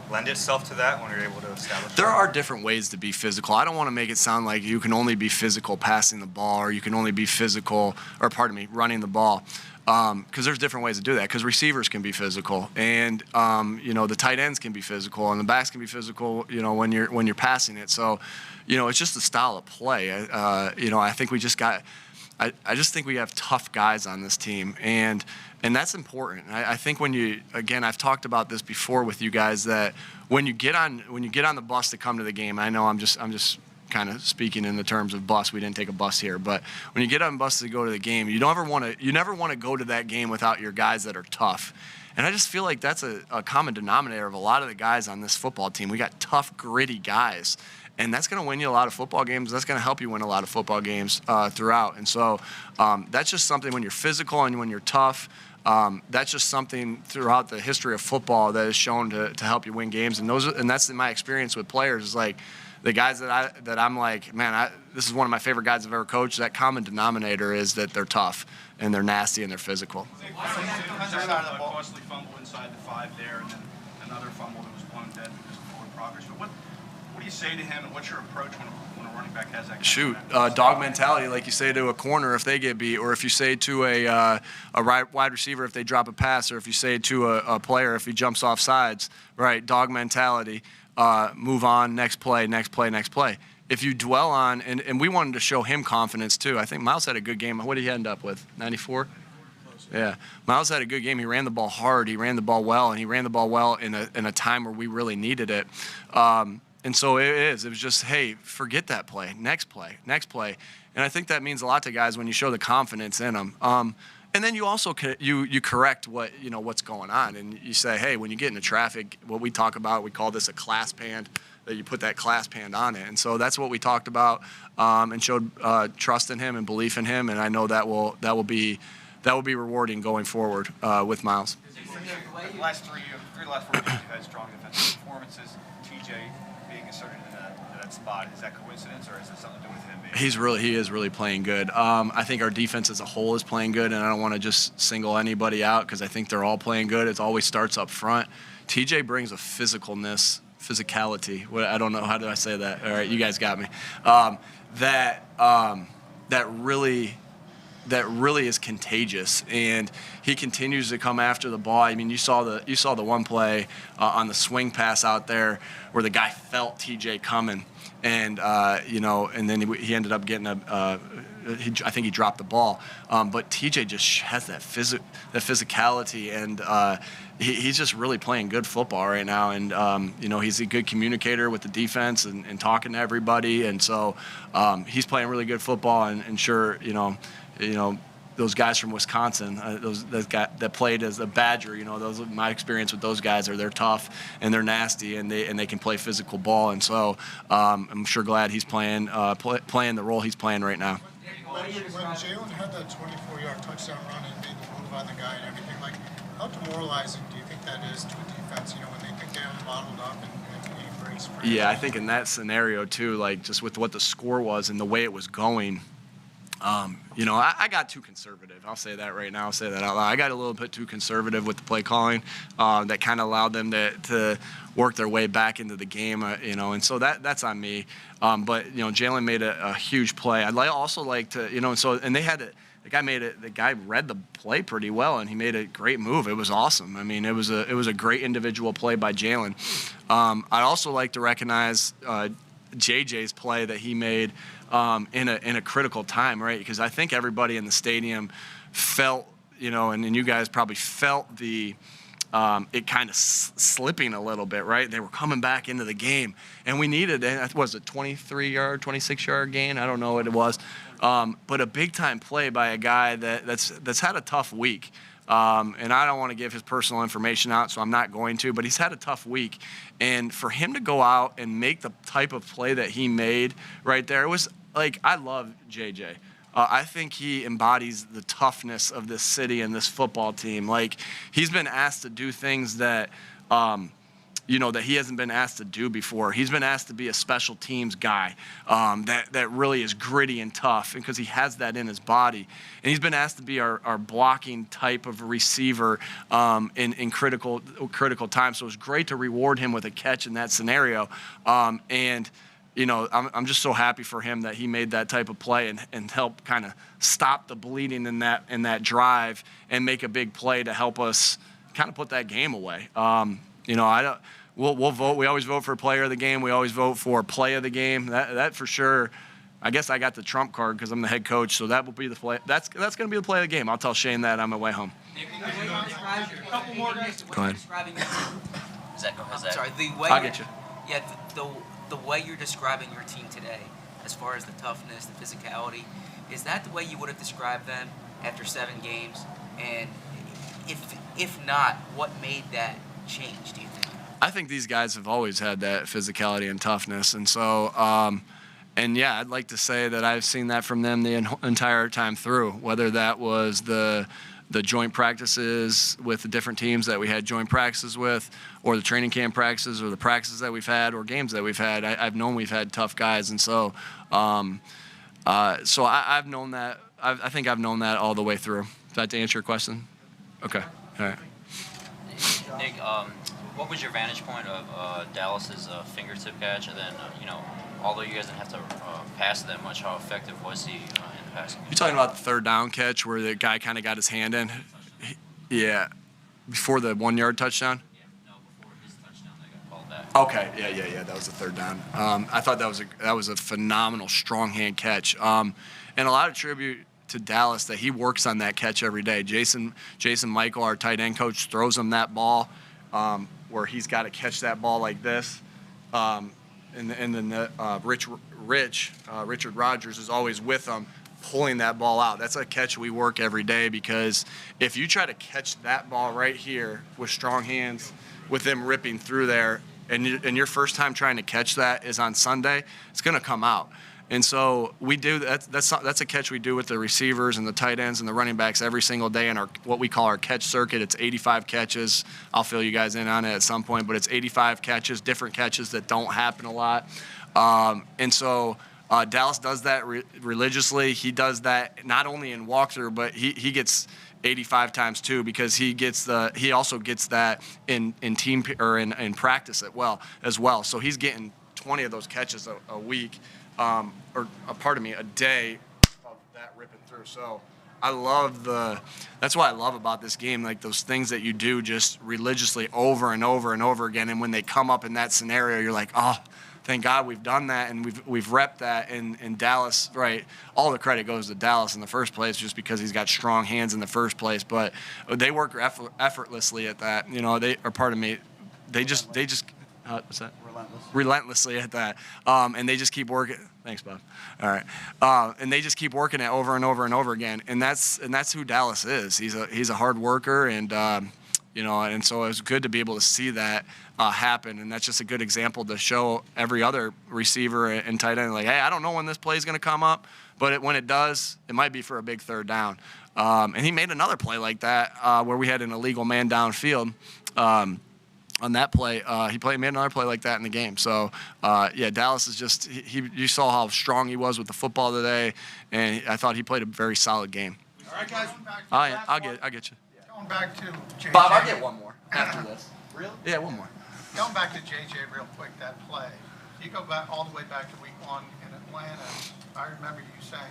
lend itself to that when you're able to establish There are different ways to be physical. I don't want to make it sound like you can only be physical passing the ball, or you can only be physical, or pardon me, running the ball. Because there's different ways to do that. Because receivers can be physical, and you know, the tight ends can be physical, and the backs can be physical. You know, when you're passing it. So, you know, it's just the style of play. You know, I think we just got I just think we have tough guys on this team, and that's important. I think I've talked about this before with you guys, that when you get on the bus to come to the game, I know I'm just kind of speaking in the terms of bus. We didn't take a bus here, but when you get on the bus to go to the game, you never want to go to that game without your guys that are tough. And I just feel like that's a common denominator of a lot of the guys on this football team. We got tough, gritty guys. And that's going to win you a lot of football games. That's going to help you win a lot of football games throughout. And so that's just something, when you're physical and when you're tough, that's just something throughout the history of football that is shown to help you win games. And that's my experience with players, is like the guys that I'm like, man, this is one of my favorite guys I've ever coached. That common denominator is that they're tough and they're nasty and they're physical. Costly fumble inside the 5 there, and then another fumble that was blown dead because of forward progress. But what do you say to him, and what's your approach when a running back has that? Shoot, dog mentality, like you say to a corner if they get beat, or if you say to a wide receiver if they drop a pass, or if you say to a player if he jumps off sides, right? Dog mentality. Move on, next play, next play, next play. If you dwell on, and we wanted to show him confidence too. I think Miles had a good game. What did he end up with? 94? Yeah. Miles had a good game. He ran the ball hard. He ran the ball well, and he ran the ball well in a time where we really needed it. And so it was just, hey, forget that play. Next play, next play. And I think that means a lot to guys when you show the confidence in them. And then you also you correct what's going on, and you say, hey, when you get into traffic, what we talk about, we call this a clasp hand, that you put that clasp hand on it. And so that's what we talked about, and showed trust in him and belief in him, and I know that will be rewarding going forward with Miles. The last three of the last 4 games, you've had strong defensive performances. TJ being inserted into that spot, is that coincidence, or is it something to do with him? He is really playing good. I think our defense as a whole is playing good, and I don't want to just single anybody out because I think they're all playing good. It always starts up front. TJ brings a physicality. I don't know, how do I say that? All right, you guys got me. That really is contagious, and he continues to come after the ball. I mean, you saw the one play on the swing pass out there where the guy felt TJ coming, and and then he ended up getting I think he dropped the ball, but TJ just has that physicality, and he's just really playing good football right now, and he's a good communicator with the defense and talking to everybody, and so he's playing really good football, and sure, those guys from Wisconsin, those guys that played as a Badger, my experience with those guys they're tough and they're nasty and they can play physical ball, and so I'm sure glad he's playing the role he's playing right now. When Jalen had that 24-yard touchdown run and made the move on the guy and everything, how demoralizing do you think that is to a defense? When they think they have bottled up and he breaks free? Yeah, I think in that scenario too, just with what the score was and the way it was going. I got too conservative. I'll say that right now. I'll say that out loud. I got a little bit too conservative with the play calling. That kind of allowed them to work their way back into the game, and so that's on me. But Jalen made a huge play. I'd also like to, and they had the guy read the play pretty well, and he made a great move. It was awesome. I mean, it was a great individual play by Jalen. I'd also like to recognize JJ's play that he made in a critical time, right? Because I think everybody in the stadium felt, and you guys probably felt it kind of slipping a little bit, right? They were coming back into the game, and we needed, was it 23-yard, 26-yard gain? I don't know what it was, but a big-time play by a guy that's had a tough week. And I don't want to give his personal information out, so I'm not going to, but he's had a tough week. And for him to go out and make the type of play that he made right there, it was I love JJ. I think he embodies the toughness of this city and this football team. He's been asked to do things that that he hasn't been asked to do before. He's been asked to be a special teams guy that really is gritty and tough, because he has that in his body. And he's been asked to be our blocking type of receiver in critical times. So it's great to reward him with a catch in that scenario. I'm just so happy for him that he made that type of play and help kind of stop the bleeding in that drive and make a big play to help us kind of put that game away. We'll vote. We always vote for player of the game. We always vote for play of the game. That for sure. I guess I got the trump card because I'm the head coach, so that will be the play. That's going to be the play of the game. I'll tell Shane that on my way home. Couple more guys. Go ahead. Sorry, the way I'll get you. Yeah, the way you're describing your team today, as far as the toughness, the physicality, is that the way you would have described them after 7 games? And if not, what made that change, do you think? I think these guys have always had that physicality and toughness, and so, and yeah, I'd like to say that I've seen that from them the entire time through, whether that was the joint practices with the different teams that we had joint practices with, or the training camp practices, or the practices that we've had, or games that we've had. I've known we've had tough guys, and so, I've known that. I think I've known that all the way through. Does that answer your question? Okay. All right. Nick, what was your vantage point of Dallas's fingertip catch, and then although you guys didn't have to pass that much, how effective was he in the passing game? You're talking about the third down catch where the guy kind of got his hand in? Yeah. Before the 1-yard touchdown? Yeah, no, before his touchdown that got called back. Okay. Yeah. That was the third down. I thought that was a phenomenal strong hand catch. And a lot of tribute to Dallas that he works on that catch every day. Jason Michael, our tight end coach, throws him that ball where he's got to catch that ball like this. And then Richard Rodgers is always with him, pulling that ball out. That's a catch we work every day, because if you try to catch that ball right here with strong hands, with them ripping through there, and your first time trying to catch that is on Sunday, it's going to come out. And so we do that's a catch we do with the receivers and the tight ends and the running backs every single day in our what we call our catch circuit. It's 85 catches. I'll fill you guys in on it at some point, but it's 85 catches, different catches that don't happen a lot. And so Dallas does that religiously. He does that not only in walkthrough, but he gets 85 times too, because he also gets that in team or in practice as well. So he's getting 20 of those catches a week. A day of that ripping through. So that's what I love about this game, like those things that you do just religiously over and over and over again. And when they come up in that scenario, you're like, oh, thank God we've done that, and we've repped that. In Dallas, right, all the credit goes to Dallas in the first place, just because he's got strong hands in the first place. But they work effortlessly at that. They just what's that? Relentlessly at that. And they just keep working. Thanks, Bob. All right. And they just keep working it over and over and over again. And that's who Dallas is. He's a hard worker, and and so it was good to be able to see that happen. And that's just a good example to show every other receiver and tight end, like, hey, I don't know when this play is going to come up, but when it does, it might be for a big third down. And he made another play like that where we had an illegal man downfield. On that play, made another play like that in the game. So, Dallas is just you saw how strong he was with the football today, and I thought he played a very solid game. All right, guys. I'll get you. Going back to JJ. Bob, I'll get one more after this. Really? Yeah, one more. Going back to JJ real quick, that play. You go back all the way back to week 1 in Atlanta. I remember you saying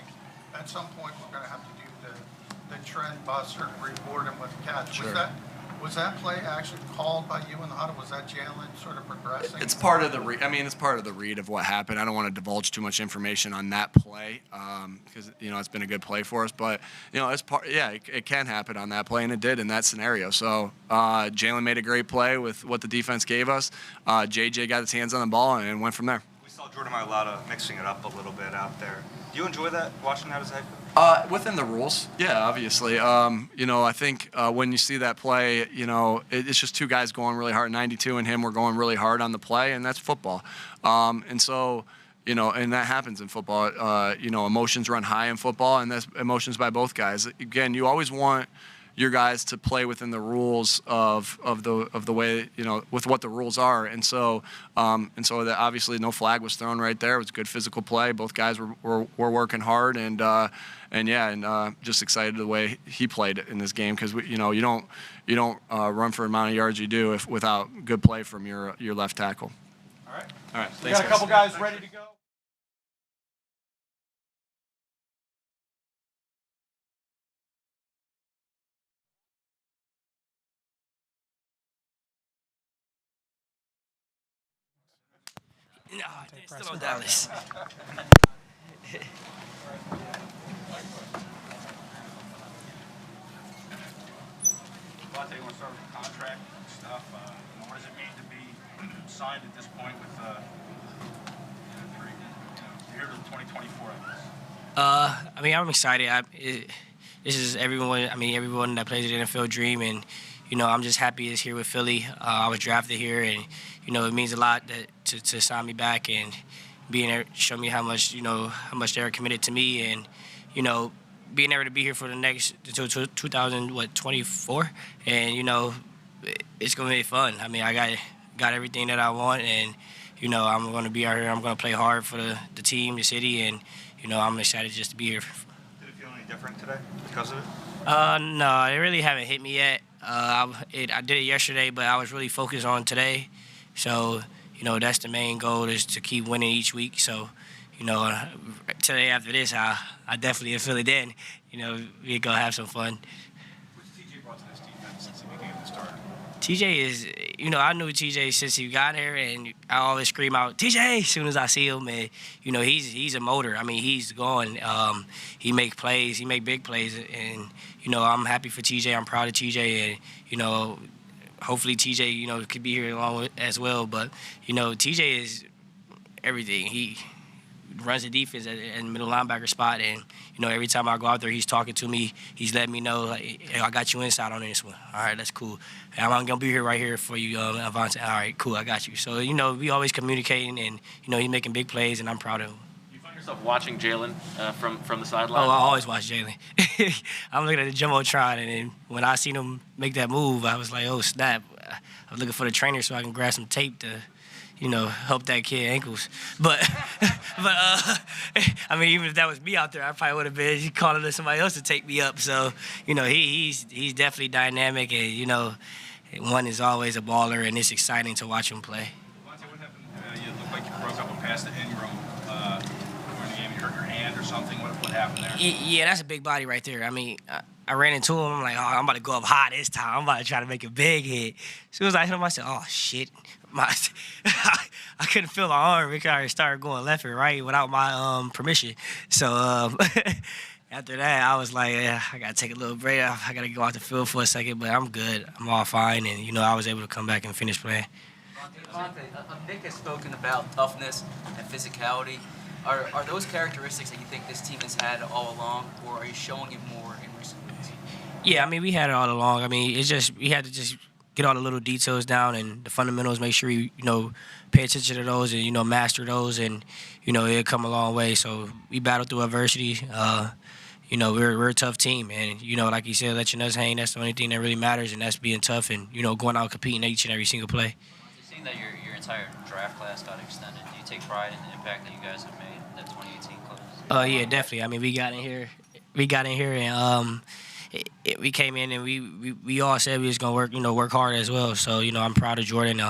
at some point we're going to have to do the trend buster, reward him with a catch. Sure. Was that play actually called by you in the huddle? Was that Jalen sort of progressing? It's part of the it's part of the read of what happened. I don't want to divulge too much information on that play because it's been a good play for us. But it's part. Yeah, it can happen on that play, and it did in that scenario. So Jalen made a great play with what the defense gave us. JJ got his hands on the ball and went from there. We saw Jordan Mailata mixing it up a little bit out there. Do you enjoy that, watching that as a head coach? Within the rules, yeah, obviously. I think when you see that play, it's just two guys going really hard. 92 and him were going really hard on the play, and that's football. And so, and that happens in football. Emotions run high in football, and that's emotions by both guys. Again, you always want your guys to play within the rules of the way, with what the rules are. And so that obviously no flag was thrown right there. It was a good physical play. Both guys were working hard, and just excited the way he played in this game, because you don't run for the amount of yards you do without good play from your left tackle. All right. Thanks, we got a couple guys ready to go. No, I still don't doubt this. Devontae, you want to start with the contract stuff? What does it mean to be signed at this point with you're here to 2024, I guess? I mean, I'm excited. This is everyone. I mean, everyone that plays the NFL dream, and I'm just happy it's here with Philly. I was drafted here, and it means a lot to sign me back and being there, show me how much they're committed to me, and being able to be here for the next until 2024, and it's gonna be fun. I mean, I got everything that I want, and I'm gonna be out here. I'm gonna play hard for the team, the city, and I'm excited just to be here. Did it feel any different today because of it? No, it really haven't hit me yet. I did it yesterday, but I was really focused on today. So, that's the main goal, is to keep winning each week. So, today after this, I definitely feel it then. We're going to have some fun. What's TJ brought to this defense since he became the starter? TJ is, I knew TJ since he got here, and I always scream out, TJ, as soon as I see him. And, he's a motor. I mean, he's going. He make plays. He make big plays. And, I'm happy for TJ. I'm proud of TJ. And, hopefully TJ, could be here along with as well. But, TJ is everything. He runs the defense at the middle linebacker spot. And, every time I go out there, he's talking to me. He's letting me know, like, hey, I got you inside on this one. All right, that's cool. I'm going to be here right here for you, Avante. All right, cool, I got you. So, we always communicating, and, he's making big plays, and I'm proud of him. You find yourself watching Jalen from the sideline? Oh, I always watch Jalen. I'm looking at the Jumbotron, and then when I seen him make that move, I was like, oh, snap. I was looking for the trainer so I can grab some tape to help that kid ankles. But I mean, even if that was me out there, I probably would have been calling to somebody else to take me up. So, he's definitely dynamic, and, one is always a baller, and it's exciting to watch him play. Devontae, what happened? You looked like you broke up a pass to Ingram during the game. You hurt your hand or something. What happened there? Yeah, that's a big body right there. I mean, I ran into him. I'm like, oh, I'm about to go up high this time. I'm about to try to make a big hit. As soon as I hit him, I said, oh, shit. I couldn't feel my arm. It kind of started going left and right without my permission. So after that, I was like, yeah, I got to take a little break. I got to go out the field for a second, but I'm good. I'm all fine. And, I was able to come back and finish playing. Devontae, Nick has spoken about toughness and physicality. Are those characteristics that you think this team has had all along, or are you showing it more in recent weeks? Yeah, I mean, we had it all along. I mean, it's just we had to just get all the little details down and the fundamentals, make sure you pay attention to those and, master those, and, it'll come a long way. So we battled through adversity. We're a tough team, and, like you said, letting us hang, that's the only thing that really matters, and that's being tough and, going out competing each and every single play. Seeing that your entire draft class got extended, do you take pride in the impact that you guys have made in that 2018 class? Yeah, definitely. I mean, we got in here, and we came in, and we all said we was gonna work hard as well. So I'm proud of Jordan.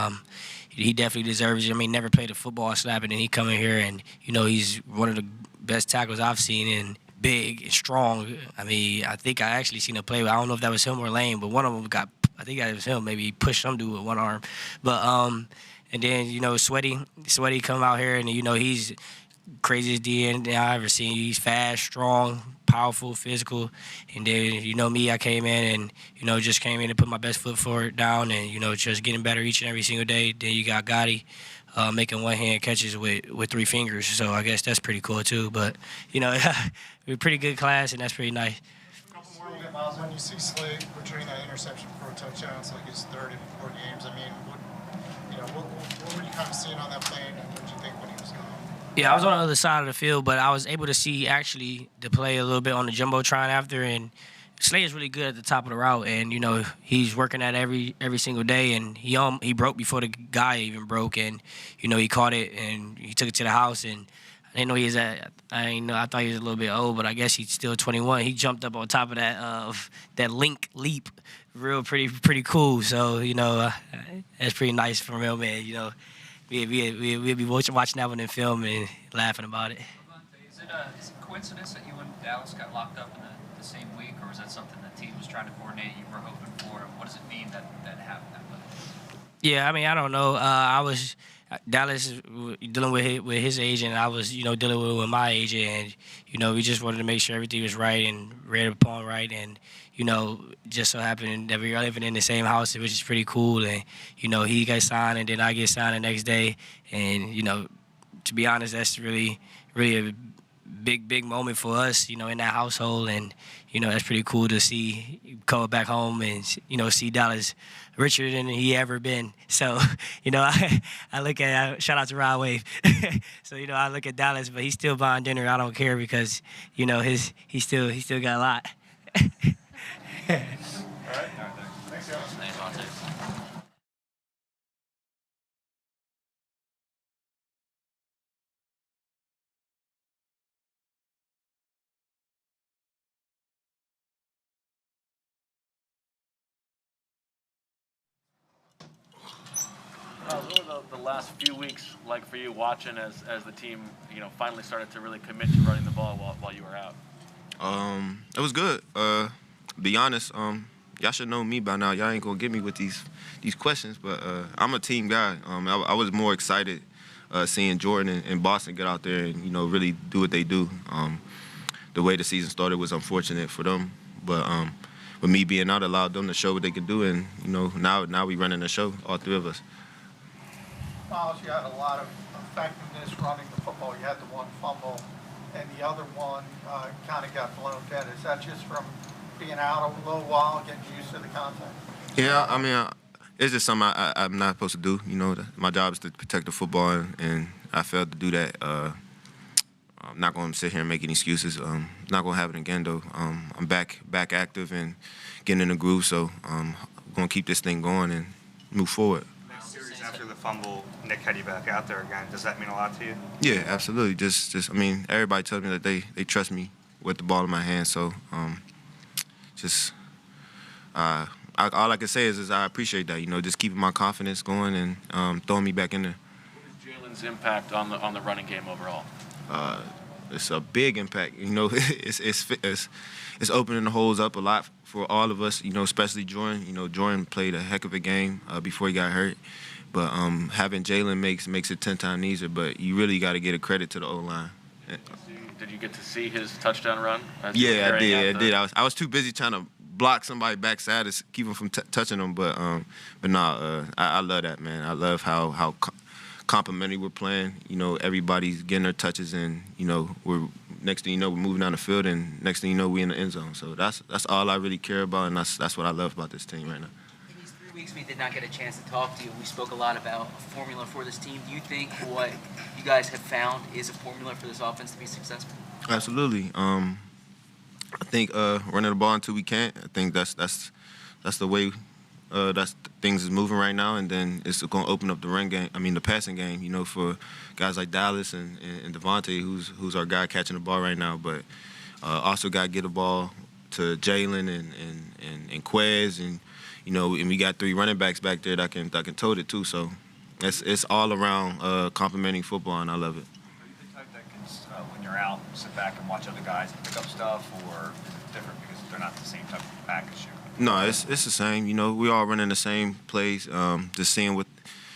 He definitely deserves it. I mean, never played a football snap, and then he come in here, and he's one of the best tackles I've seen, and big and strong. I mean, I think I actually seen him play. I don't know if that was him or Lane, but one of them got. I think that was him. Maybe he pushed some dude with one arm, but and then Sweaty come out here, and he's craziest DN I ever seen. He's fast, strong, powerful, physical. And then, me, I came in and, just came in and put my best foot forward down and, just getting better each and every single day. Then you got Goddard making one-hand catches with 3 fingers. So I guess that's pretty cool, too. But, we're a pretty good class, and that's pretty nice. Miles, when you see Slade returning that interception for a touchdown, it's like his third in 4 games. I mean, what were you kind of seeing on that play, and what did you think when he was going? Yeah, I was on the other side of the field, but I was able to see actually the play a little bit on the Jumbotron after, and Slade is really good at the top of the route, and he's working at every single day, and he broke before the guy even broke, and he caught it and he took it to the house, and I didn't know he was I thought he was a little bit old, but I guess he's still 21. He jumped up on top of that link leap, pretty cool. So that's pretty nice from him, man. We'll be watching that one in film and laughing about it. Is it a coincidence that you and Dallas got locked up in the same week, or was that something the team was trying to coordinate, you were hoping for? What does it mean that happened that way? Yeah, I mean, I don't know. I was Dallas is dealing with his agent, and I was, dealing with my agent, and, we just wanted to make sure everything was right and read upon right, and, just so happened that we were living in the same house, which is pretty cool, and, he got signed, and then I get signed the next day, and, to be honest, that's really a big moment for us, in that household, and, that's pretty cool to see come back home and, see Dallas richer than he ever been. So, I look at, shout out to Rod Wave. So, I look at Dallas, but he's still buying dinner. I don't care because, he still got a lot. All right. Thanks, guys. Thanks, Monte. What were the last few weeks like for you watching as the team, finally started to really commit to running the ball while you were out? It was good. Be honest, y'all should know me by now. Y'all ain't gonna get me with these questions, but I'm a team guy. I was more excited seeing Jordan and Boston get out there and really do what they do. The way the season started was unfortunate for them, but with me being out allowed them to show what they can do, and now we running the show, all three of us. Miles, you had a lot of effectiveness running the football. You had the one fumble, and the other one kind of got blown dead. Is that just from being out a little while, getting used to the contact? Yeah, I mean, it's just something I'm not supposed to do. My job is to protect the football, and I failed to do that. I'm not going to sit here and make any excuses. Not going to happen again, though. I'm back active and getting in the groove, so I'm going to keep this thing going and move forward. Next series after the fumble, Nick had you back out there again. Does that mean a lot to you? Yeah, absolutely. Just I mean, everybody tells me that they trust me with the ball in my hand, so all I can say is I appreciate that. Just keeping my confidence going and throwing me back in there. What is Jalen's impact on the running game overall? It's a big impact. It's opening the holes up a lot for all of us. Especially Jordan. Jordan played a heck of a game before he got hurt. But having Jalen makes it 10 times easier. But you really got to get a credit to the O-line. Did you get to see his touchdown run? Yeah, I did. I was too busy trying to block somebody backside to keep him from touching them. But no, I love that, man. I love how complimentary we're playing. Everybody's getting their touches, and we're next thing you know we're moving down the field, and next thing you know we in the end zone. So that's all I really care about, and that's what I love about this team right now. In these 3 weeks, we did not get a chance to talk to you. We spoke a lot about a formula for this team. Do you think what you guys have found is a formula for this offense to be successful? Absolutely. I think running the ball until we can't. I think that's the way things is moving right now, and then it's going to open up the run game. I mean, the passing game. For guys like Dallas and Devontae, who's our guy catching the ball right now. But also got to get the ball to Jalen and Quez, and and we got 3 running backs back there that can tote it too. So it's all around complimenting football, and I love it. Are you the type that can, when you're out, sit back and watch other guys and pick up stuff, or is it different because they're not the same type of back as you? No, it's the same. We all running the same plays. Just seeing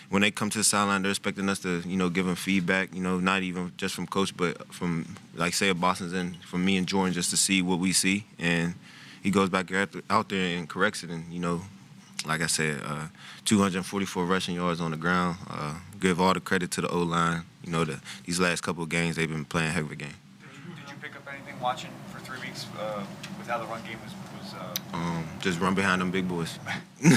when they come to the sideline, they're expecting us to, give them feedback. Not even just from coach, but from say Boston's and from me and Jordan, just to see what we see, and he goes back out there and corrects it. And like I said, 244 rushing yards on the ground. Give all the credit to the O-line. These last couple of games they've been playing a heck of a game. Did you pick up anything watching for 3 weeks with how the run game was? Just run behind them big boys. On the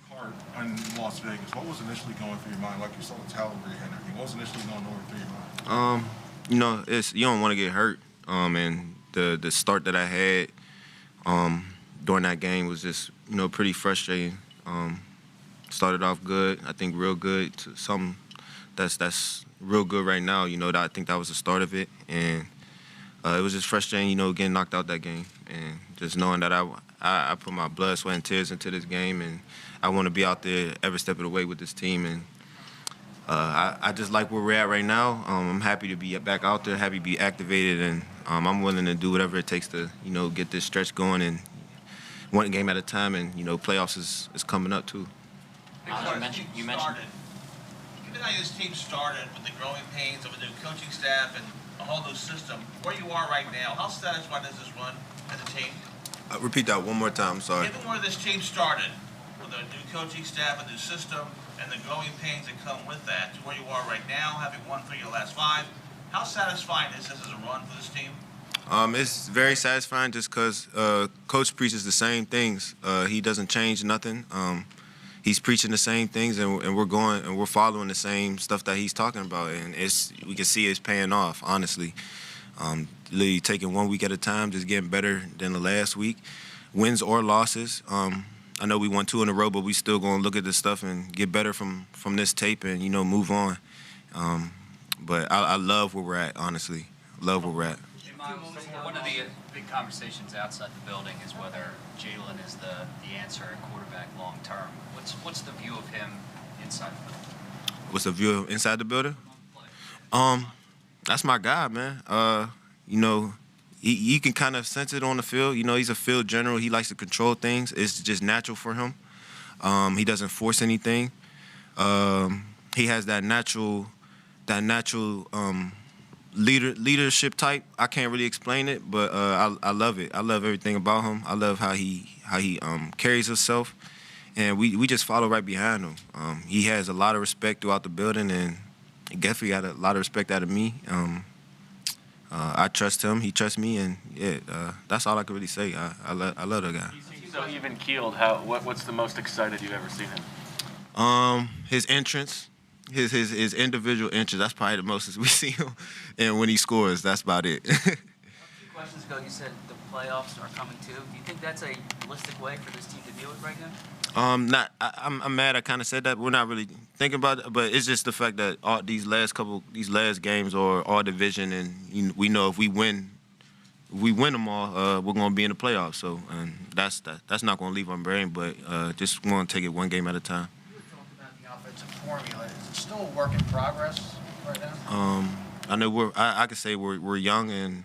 card in Las Vegas, what was initially going through your mind? Like you saw the talent and everything. What was initially going through your mind? You don't want to get hurt. And the start that I had during that game was just pretty frustrating. Started off good, I think real good, to something that's real good right now. I think that was the start of it, and it was just frustrating, getting knocked out that game, and just knowing that I put my blood, sweat, and tears into this game, and I want to be out there every step of the way with this team. And I just like where we're at right now. I'm happy to be back out there, happy to be activated, and I'm willing to do whatever it takes to, get this stretch going, and one game at a time. And playoffs is coming up too. You mentioned Given how this team started with the growing pains of a new coaching staff and a whole new system, where you are right now, how satisfied is this run as a team? Repeat that one more time. I'm sorry. Given where this team started, with a new coaching staff, a new system, and the growing pains that come with that, to where you are right now, having won 3 of your last 5, how satisfying is this as a run for this team? It's very satisfying just because Coach preaches the same things. He doesn't change nothing. He's preaching the same things, and we're following the same stuff that he's talking about, and we can see it's paying off. Honestly, literally taking 1 week at a time, just getting better than the last week, wins or losses. I know we won 2 in a row, but we still gonna look at this stuff and get better from this tape, and move on. But I love where we're at. Honestly, love where we're at. One of the big conversations outside the building is whether Jalen is the answer at quarterback long term. What's the view of him inside the building? What's the view of inside the building? That's my guy, man. You can kind of sense it on the field. He's a field general. He likes to control things. It's just natural for him. He doesn't force anything. He has that natural leadership type. I can't really explain it, but I love it. I love everything about him. I love how he carries himself, and we just follow right behind him. He has a lot of respect throughout the building, and he definitely got a lot of respect out of me. I trust him. He trusts me, and that's all I can really say. I love the guy. He seems so even keeled. What's the most excited you've ever seen him? His entrance. His individual entrance, that's probably the most we see him. And when he scores, that's about it. A few questions ago, you said the playoffs are coming too. Do you think that's a realistic way for this team to do it right now? I'm mad I kind of said that, but we're not really thinking about it. But it's just the fact that these last games are all division, and we know if we win them all, we're going to be in the playoffs. So that's not going to leave our brain, but just want to take it one game at a time. Formula, is it still a work in progress right now? I know I could say we're young, and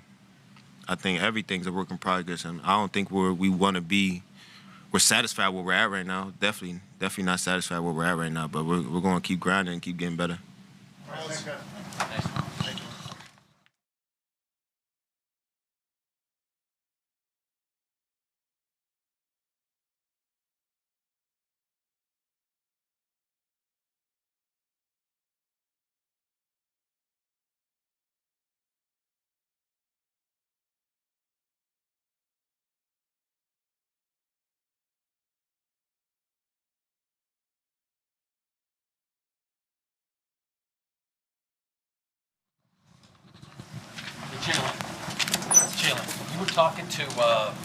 I think everything's a work in progress, and I don't think we want to be. We're satisfied where we're at right now. Definitely not satisfied where we're at right now, but we're going to keep grinding and keep getting better. Jalen, you were talking to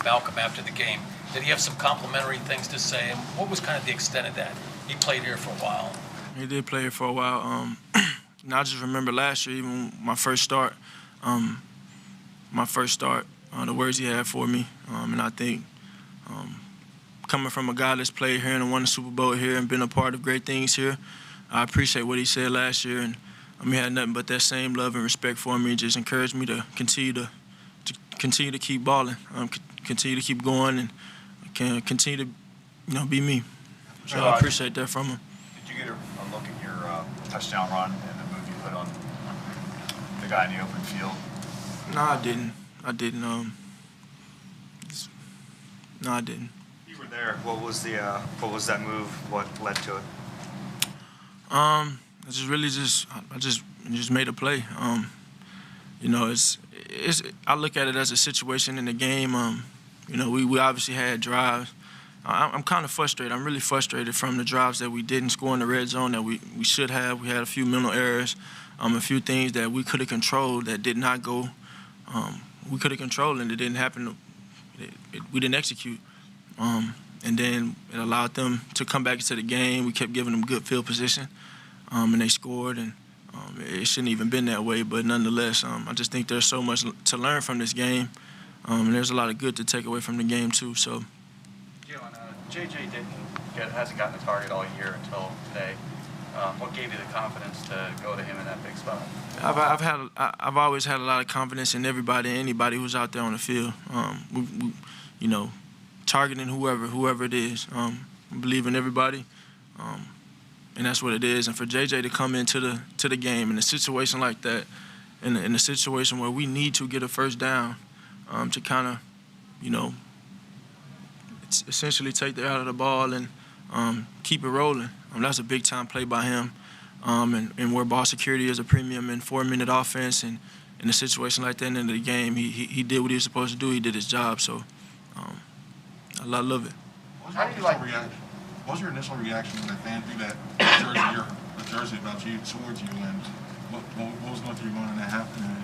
Malcolm after the game. Did he have some complimentary things to say? And what was kind of the extent of that? He played here for a while. He did play here for a while. I just remember last year, even my first start, the words he had for me. And I think coming from a guy that's played here and won the Super Bowl here and been a part of great things here, I appreciate what he said last year. And he had nothing but that same love and respect for me. Just encouraged me to continue to keep balling, continue to keep going, and continue to be me. So I appreciate that from him. Did you get a look at your touchdown run and the move you put on the guy in the open field? No, I didn't. No, I didn't. You were there. What was that move? What led to it? I just made a play. I look at it as a situation in the game. We obviously had drives. I'm kind of frustrated. I'm really frustrated from the drives that we didn't score in the red zone that we should have. We had a few mental errors, a few things that we could have controlled that did not go. We could have controlled and it didn't happen. We didn't execute. And then it allowed them to come back into the game. We kept giving them good field position, and they scored. And it shouldn't even been that way, but nonetheless, I just think there's so much to learn from this game, and there's a lot of good to take away from the game too. So, Jalen, JJ hasn't gotten a target all year until today. What gave you the confidence to go to him in that big spot? I've always had a lot of confidence in anybody who's out there on the field. Targeting whoever it is. I believe in everybody, and that's what it is. And for JJ to come into the game in a situation like that, in a situation where we need to get a first down, to kind of, you know, essentially take the out of the ball and keep it rolling. That's a big-time play by him. And where ball security is a premium in 4-minute offense, and in a situation like that in the end of the game, he did what he was supposed to do. He did his job. So I love it. How do you like reaction? What was your initial reaction when the fan threw that jersey about you towards you, and what was going through your mind when that happened, and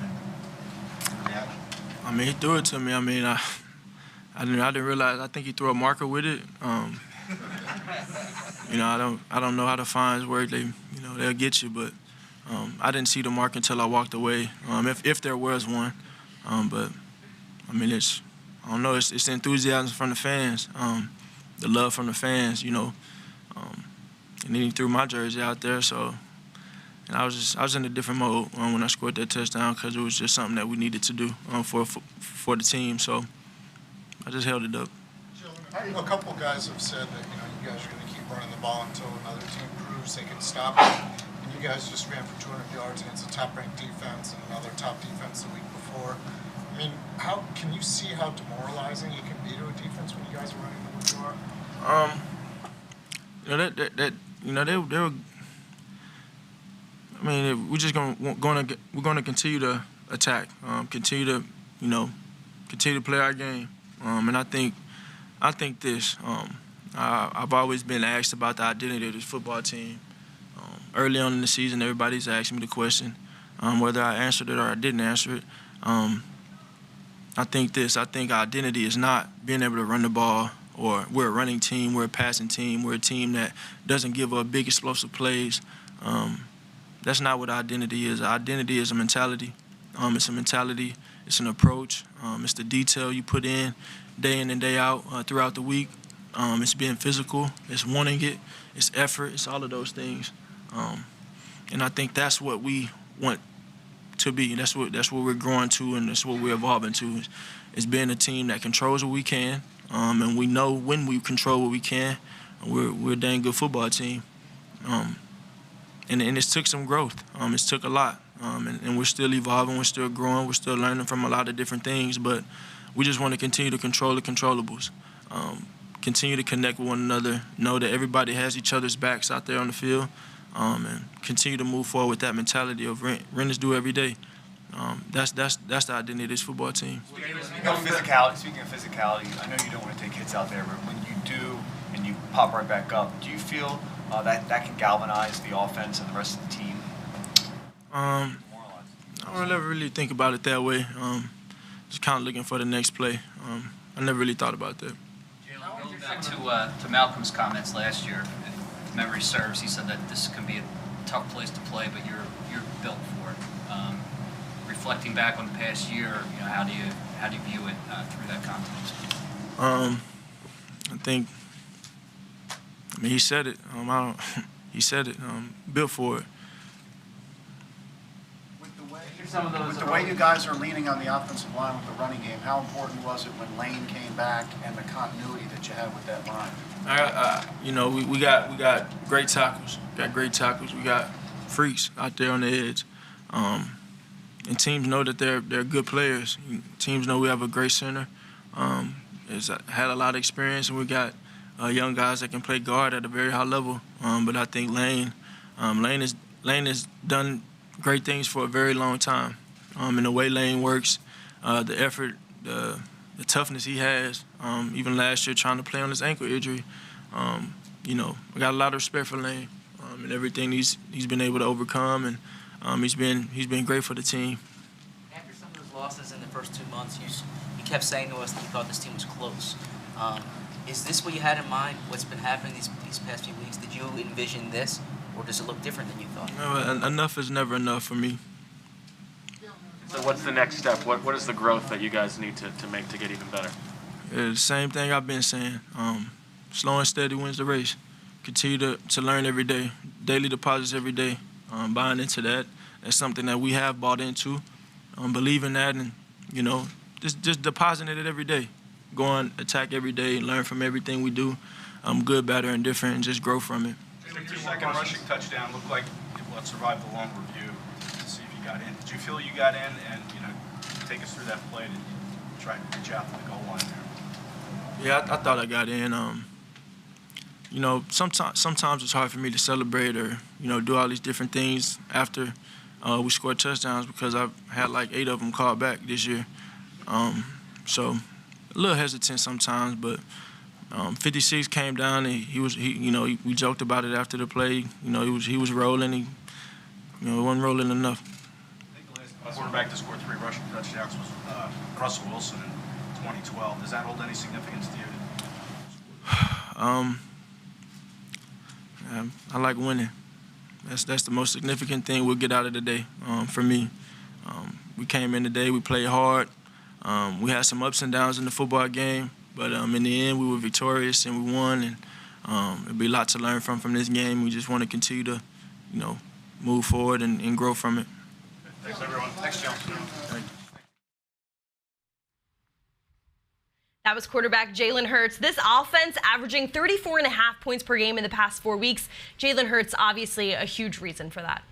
the reaction? I mean, he threw it to me. I mean, I didn't realize. I think he threw a marker with it. You know, I don't know how the fines work. They'll get you, but I didn't see the mark until I walked away. If there was one, but I mean, I don't know. It's the enthusiasm from the fans, the love from the fans. You know, and then he threw my jersey out there, so. And I was in a different mode when I scored that touchdown, because it was just something that we needed to do for the team. So I just held it up. A couple guys have said that you guys are going to keep running the ball until another team proves they can stop it. And you guys just ran for 200 yards against a top-ranked defense and another top defense the week before. I mean, how can you see how demoralizing it can be to a defense when you guys are running the way you are? They were. I mean, we're just going to continue to attack, continue to play our game, and I think this. I've always been asked about the identity of this football team. Early on in the season, everybody's asked me the question, whether I answered it or I didn't answer it. I think our identity is not being able to run the ball, or we're a running team, we're a passing team, we're a team that doesn't give up big explosive plays. That's not what our identity is. Our identity is a mentality. It's a mentality. It's an approach. It's the detail you put in and day out throughout the week. It's being physical. It's wanting it. It's effort. It's all of those things. And I think that's what we want to be. That's what we're growing to, and that's what we're evolving to. Is being a team that controls what we can, and we know when we control what we can. We're a dang good football team. And it took some growth. It took a lot. And we're still evolving. We're still growing. We're still learning from a lot of different things. But we just want to continue to control the controllables. Continue to connect with one another. Know that everybody has each other's backs out there on the field. And continue to move forward with that mentality of rent is due every day. That's the identity of this football team. Speaking of physicality, I know you don't want to take hits out there, but when you do and you pop right back up, do you feel that can galvanize the offense and the rest of the team? I don't ever really think about it that way. Just kind of looking for the next play. I never really thought about that. Going back to Malcolm's comments last year, if memory serves, he said that this can be a tough place to play, but you're built for it. Reflecting back on the past year, how do you view it through that context? I think. I mean, he said it. He said it. Built for it. With the way you guys are leaning on the offensive line with the running game, how important was it when Lane came back and the continuity that you have with that line? We got great tackles. We got freaks out there on the edge. And teams know that they're good players. Teams know we have a great center. Has had a lot of experience, and we got young guys that can play guard at a very high level. But I think Lane has done great things for a very long time. And the way Lane works, the effort, the toughness he has, even last year trying to play on his ankle injury, I got a lot of respect for Lane and everything he's been able to overcome, and he's been great for the team. After some of those losses in the first 2 months, you kept saying to us that you thought this team was close. Is this what you had in mind, what's been happening these past few weeks? Did you envision this, or does it look different than you thought? No, enough is never enough for me. So what's the next step? What is the growth that you guys need to make to get even better? The same thing I've been saying. Slow and steady wins the race. Continue to learn every day. Daily deposits every day. Buying into that. That's something that we have bought into. Believe in that, and just depositing it every day. Go on, attack every day, learn from everything we do. Good, better, and different, and just grow from it. Your second rushing touchdown looked like it survived the long review to see if you got in. Did you feel you got in, and take us through that play to try and reach out to the goal line there? Yeah, I thought I got in. Sometimes it's hard for me to celebrate or do all these different things after we scored touchdowns because I've had like 8 of them called back this year. So a little hesitant sometimes, but 56 came down and we joked about it after the play. He was rolling. He wasn't rolling enough. I think the last quarterback to score 3 rushing touchdowns was Russell Wilson in 2012. Does that hold any significance to you? I like winning. That's the most significant thing we'll get out of the day for me. We came in today, we played hard. We had some ups and downs in the football game, but in the end we were victorious and we won. And it'll be a lot to learn from this game. We just want to continue to, move forward and grow from it. Thanks, everyone. Thanks, John. Thank you. That was quarterback Jalen Hurts. This offense averaging 34.5 points per game in the past 4 weeks. Jalen Hurts, obviously a huge reason for that.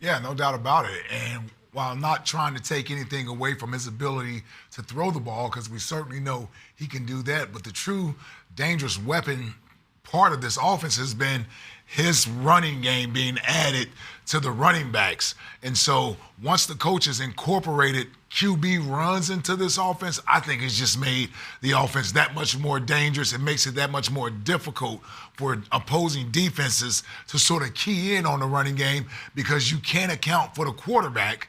Yeah, no doubt about it. And while not trying to take anything away from his ability to throw the ball, because we certainly know he can do that, but the true dangerous weapon part of this offense has been his running game being added to the running backs. And so once the coaches incorporated QB runs into this offense, I think it's just made the offense that much more dangerous. It makes it that much more difficult for opposing defenses to sort of key in on the running game because you can't account for the quarterback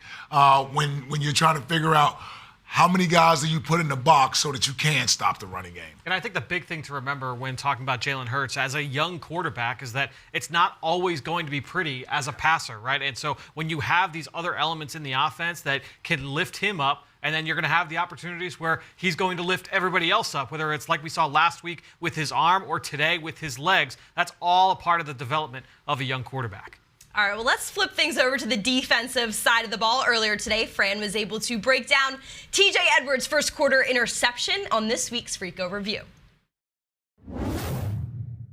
when you're trying to figure out how many guys do you put in the box so that you can stop the running game? And I think the big thing to remember when talking about Jalen Hurts as a young quarterback is that it's not always going to be pretty as a passer, right? And so when you have these other elements in the offense that can lift him up, and then you're going to have the opportunities where he's going to lift everybody else up, whether it's like we saw last week with his arm or today with his legs. That's all a part of the development of a young quarterback. All right, well, let's flip things over to the defensive side of the ball. Earlier today, Fran was able to break down TJ Edwards' first quarter interception on this week's Ricoh Review.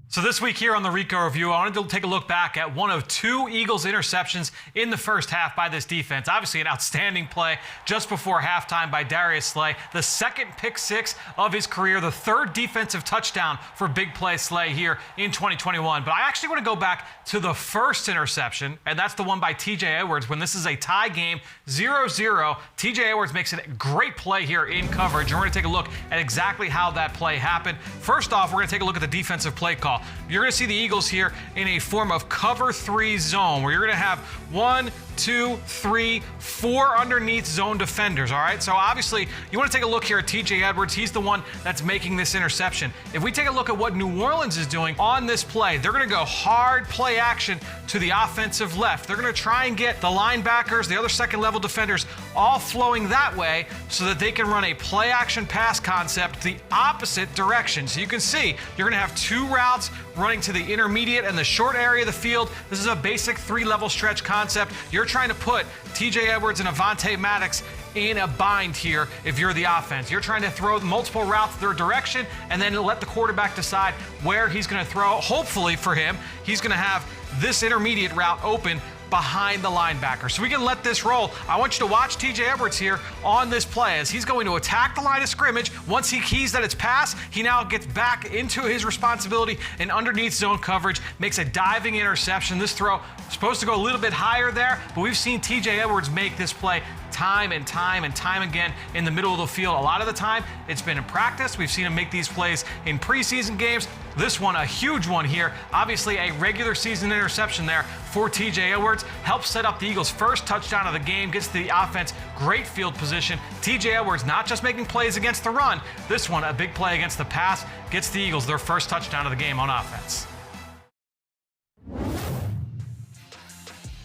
So this week here on the Ricoh Review, I wanted to take a look back at one of 2 Eagles interceptions in the first half by this defense. Obviously an outstanding play just before halftime by Darius Slay. The second pick 6 of his career, the 3rd defensive touchdown for big play Slay here in 2021. But I actually want to go back to the first interception, and that's the one by TJ Edwards when this is a tie game, 0-0. TJ Edwards makes a great play here in coverage, and we're going to take a look at exactly how that play happened. First off, we're going to take a look at the defensive play call. You're going to see the Eagles here in a form of cover 3 zone where you're going to have 1, 2, 3, 4 underneath zone defenders, all right? So obviously, you want to take a look here at TJ Edwards. He's the one that's making this interception. If we take a look at what New Orleans is doing on this play, they're going to go hard play action to the offensive left. They're going to try and get the linebackers, the other second-level defenders, all flowing that way so that they can run a play action pass concept the opposite direction. So you can see you're going to have 2 routes running to the intermediate and the short area of the field. This is a basic 3-level stretch concept. You're trying to put TJ Edwards and Avonte Maddox in a bind here if you're the offense. You're trying to throw multiple routes their direction and then let the quarterback decide where he's going to throw. Hopefully for him, he's going to have this intermediate route open behind the linebacker. So we can let this roll. I want you to watch TJ Edwards here on this play as he's going to attack the line of scrimmage. Once he keys that it's pass, he now gets back into his responsibility and underneath zone coverage, makes a diving interception. This throw is supposed to go a little bit higher there, but we've seen TJ Edwards make this play time and time and time again in the middle of the field. A lot of the time, it's been in practice. We've seen him make these plays in preseason games. This one, a huge one here. Obviously, a regular season interception there for TJ Edwards. Helps set up the Eagles' first touchdown of the game, gets the offense great field position. TJ Edwards not just making plays against the run. This one, a big play against the pass, gets the Eagles their first touchdown of the game on offense.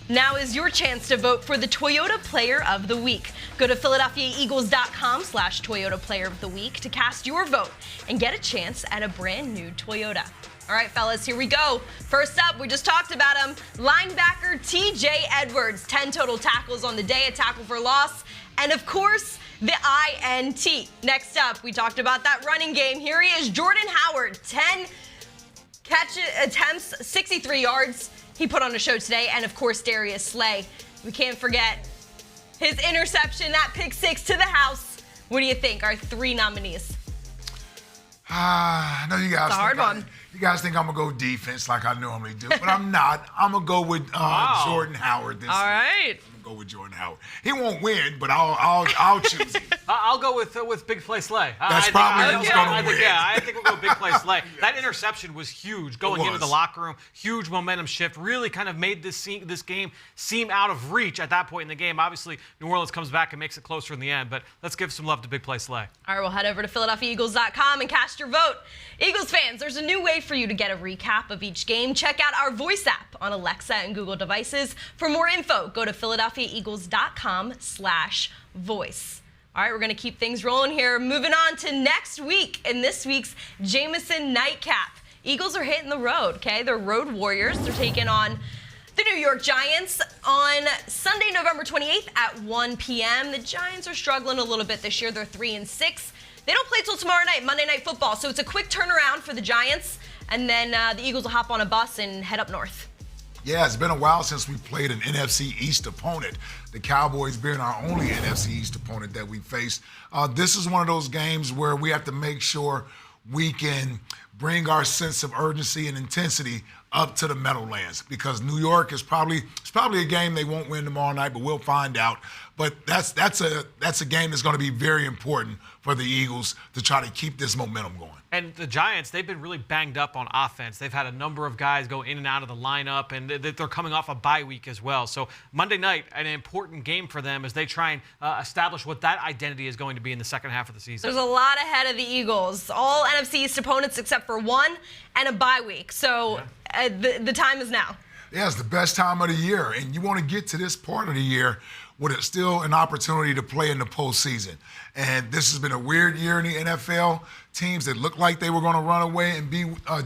Now is your chance to vote for the Toyota Player of the Week. Go to PhiladelphiaEagles.com/Toyota Player of the Week to cast your vote and get a chance at a brand new Toyota. All right, fellas, here we go. First up, we just talked about him, linebacker TJ Edwards. 10 total tackles on the day, a tackle for loss, and of course, the INT. Next up, we talked about that running game. Here he is, Jordan Howard. 10 catch attempts, 63 yards. He put on a show today. And, of course, Darius Slay. We can't forget his interception, that pick six to the house. What do you think? Our 3 nominees. I know you guys. It's a hard one. You guys think I'm gonna go defense like I normally do, but I'm not. I'm gonna go with Jordan Howard this week. All right. I'm gonna go with Jordan Howard. He won't win, but I'll choose him. I'll go with Big Play Slay. That's probably who's gonna win. Yeah, I think we'll go Big Play Slay. That interception was huge going into the locker room. Huge momentum shift. Really kind of made this game seem out of reach at that point in the game. Obviously, New Orleans comes back and makes it closer in the end, but let's give some love to Big Play Slay. All right, we'll head over to PhiladelphiaEagles.com and cast your vote. Eagles fans, there's a new way for you to get a recap of each game. Check out our voice app on Alexa and Google devices. For more info, go to PhiladelphiaEagles.com/voice. All right, we're going to keep things rolling here. Moving on to next week in this week's Jameson Nightcap. Eagles are hitting the road, okay? They're road warriors. They're taking on the New York Giants on Sunday, November 28th at 1 p.m. The Giants are struggling a little bit this year. They're 3-6. They don't play till tomorrow night, Monday Night Football. So it's a quick turnaround for the Giants. And then the Eagles will hop on a bus and head up north. Yeah, it's been a while since we played an NFC East opponent. The Cowboys being our only NFC East opponent that we faced. This is one of those games where we have to make sure we can bring our sense of urgency and intensity up to the Meadowlands, because New York is probably a game they won't win tomorrow night, but we'll find out. But that's a game that's going to be very important for the Eagles to try to keep this momentum going. And the Giants, they've been really banged up on offense. They've had a number of guys go in and out of the lineup, and they're coming off a bye week as well. So Monday night, an important game for them as they try and establish what that identity is going to be in the second half of the season. There's a lot ahead of the Eagles. All NFC East opponents except for one and a bye week. So the time is now. Yeah, it's the best time of the year, and you want to get to this part of the year with it's still an opportunity to play in the postseason. And this has been a weird year in the NFL. Teams that looked like they were going to run away and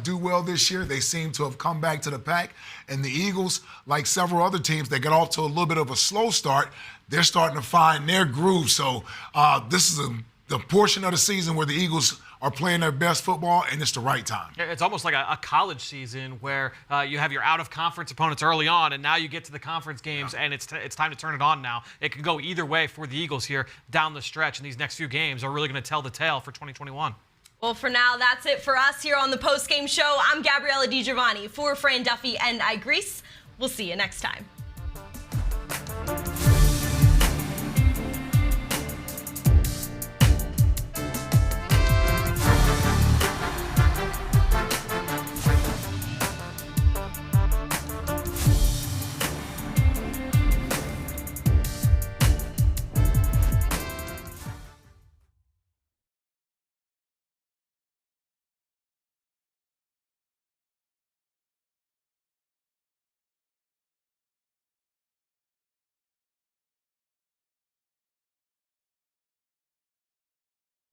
do well this year, they seem to have come back to the pack. And the Eagles, like several other teams that got off to a little bit of a slow start, they're starting to find their groove. So this is the portion of the season where the Eagles are playing their best football, and it's the right time. It's almost like a college season where you have your out-of-conference opponents early on, and now you get to the conference games, and it's time to turn it on now. It can go either way for the Eagles here down the stretch, and these next few games are really going to tell the tale for 2021. Well, for now, that's it for us here on the Postgame Show. I'm Gabriella DiGiovanni for Fran Duffy and I Grease. We'll see you next time.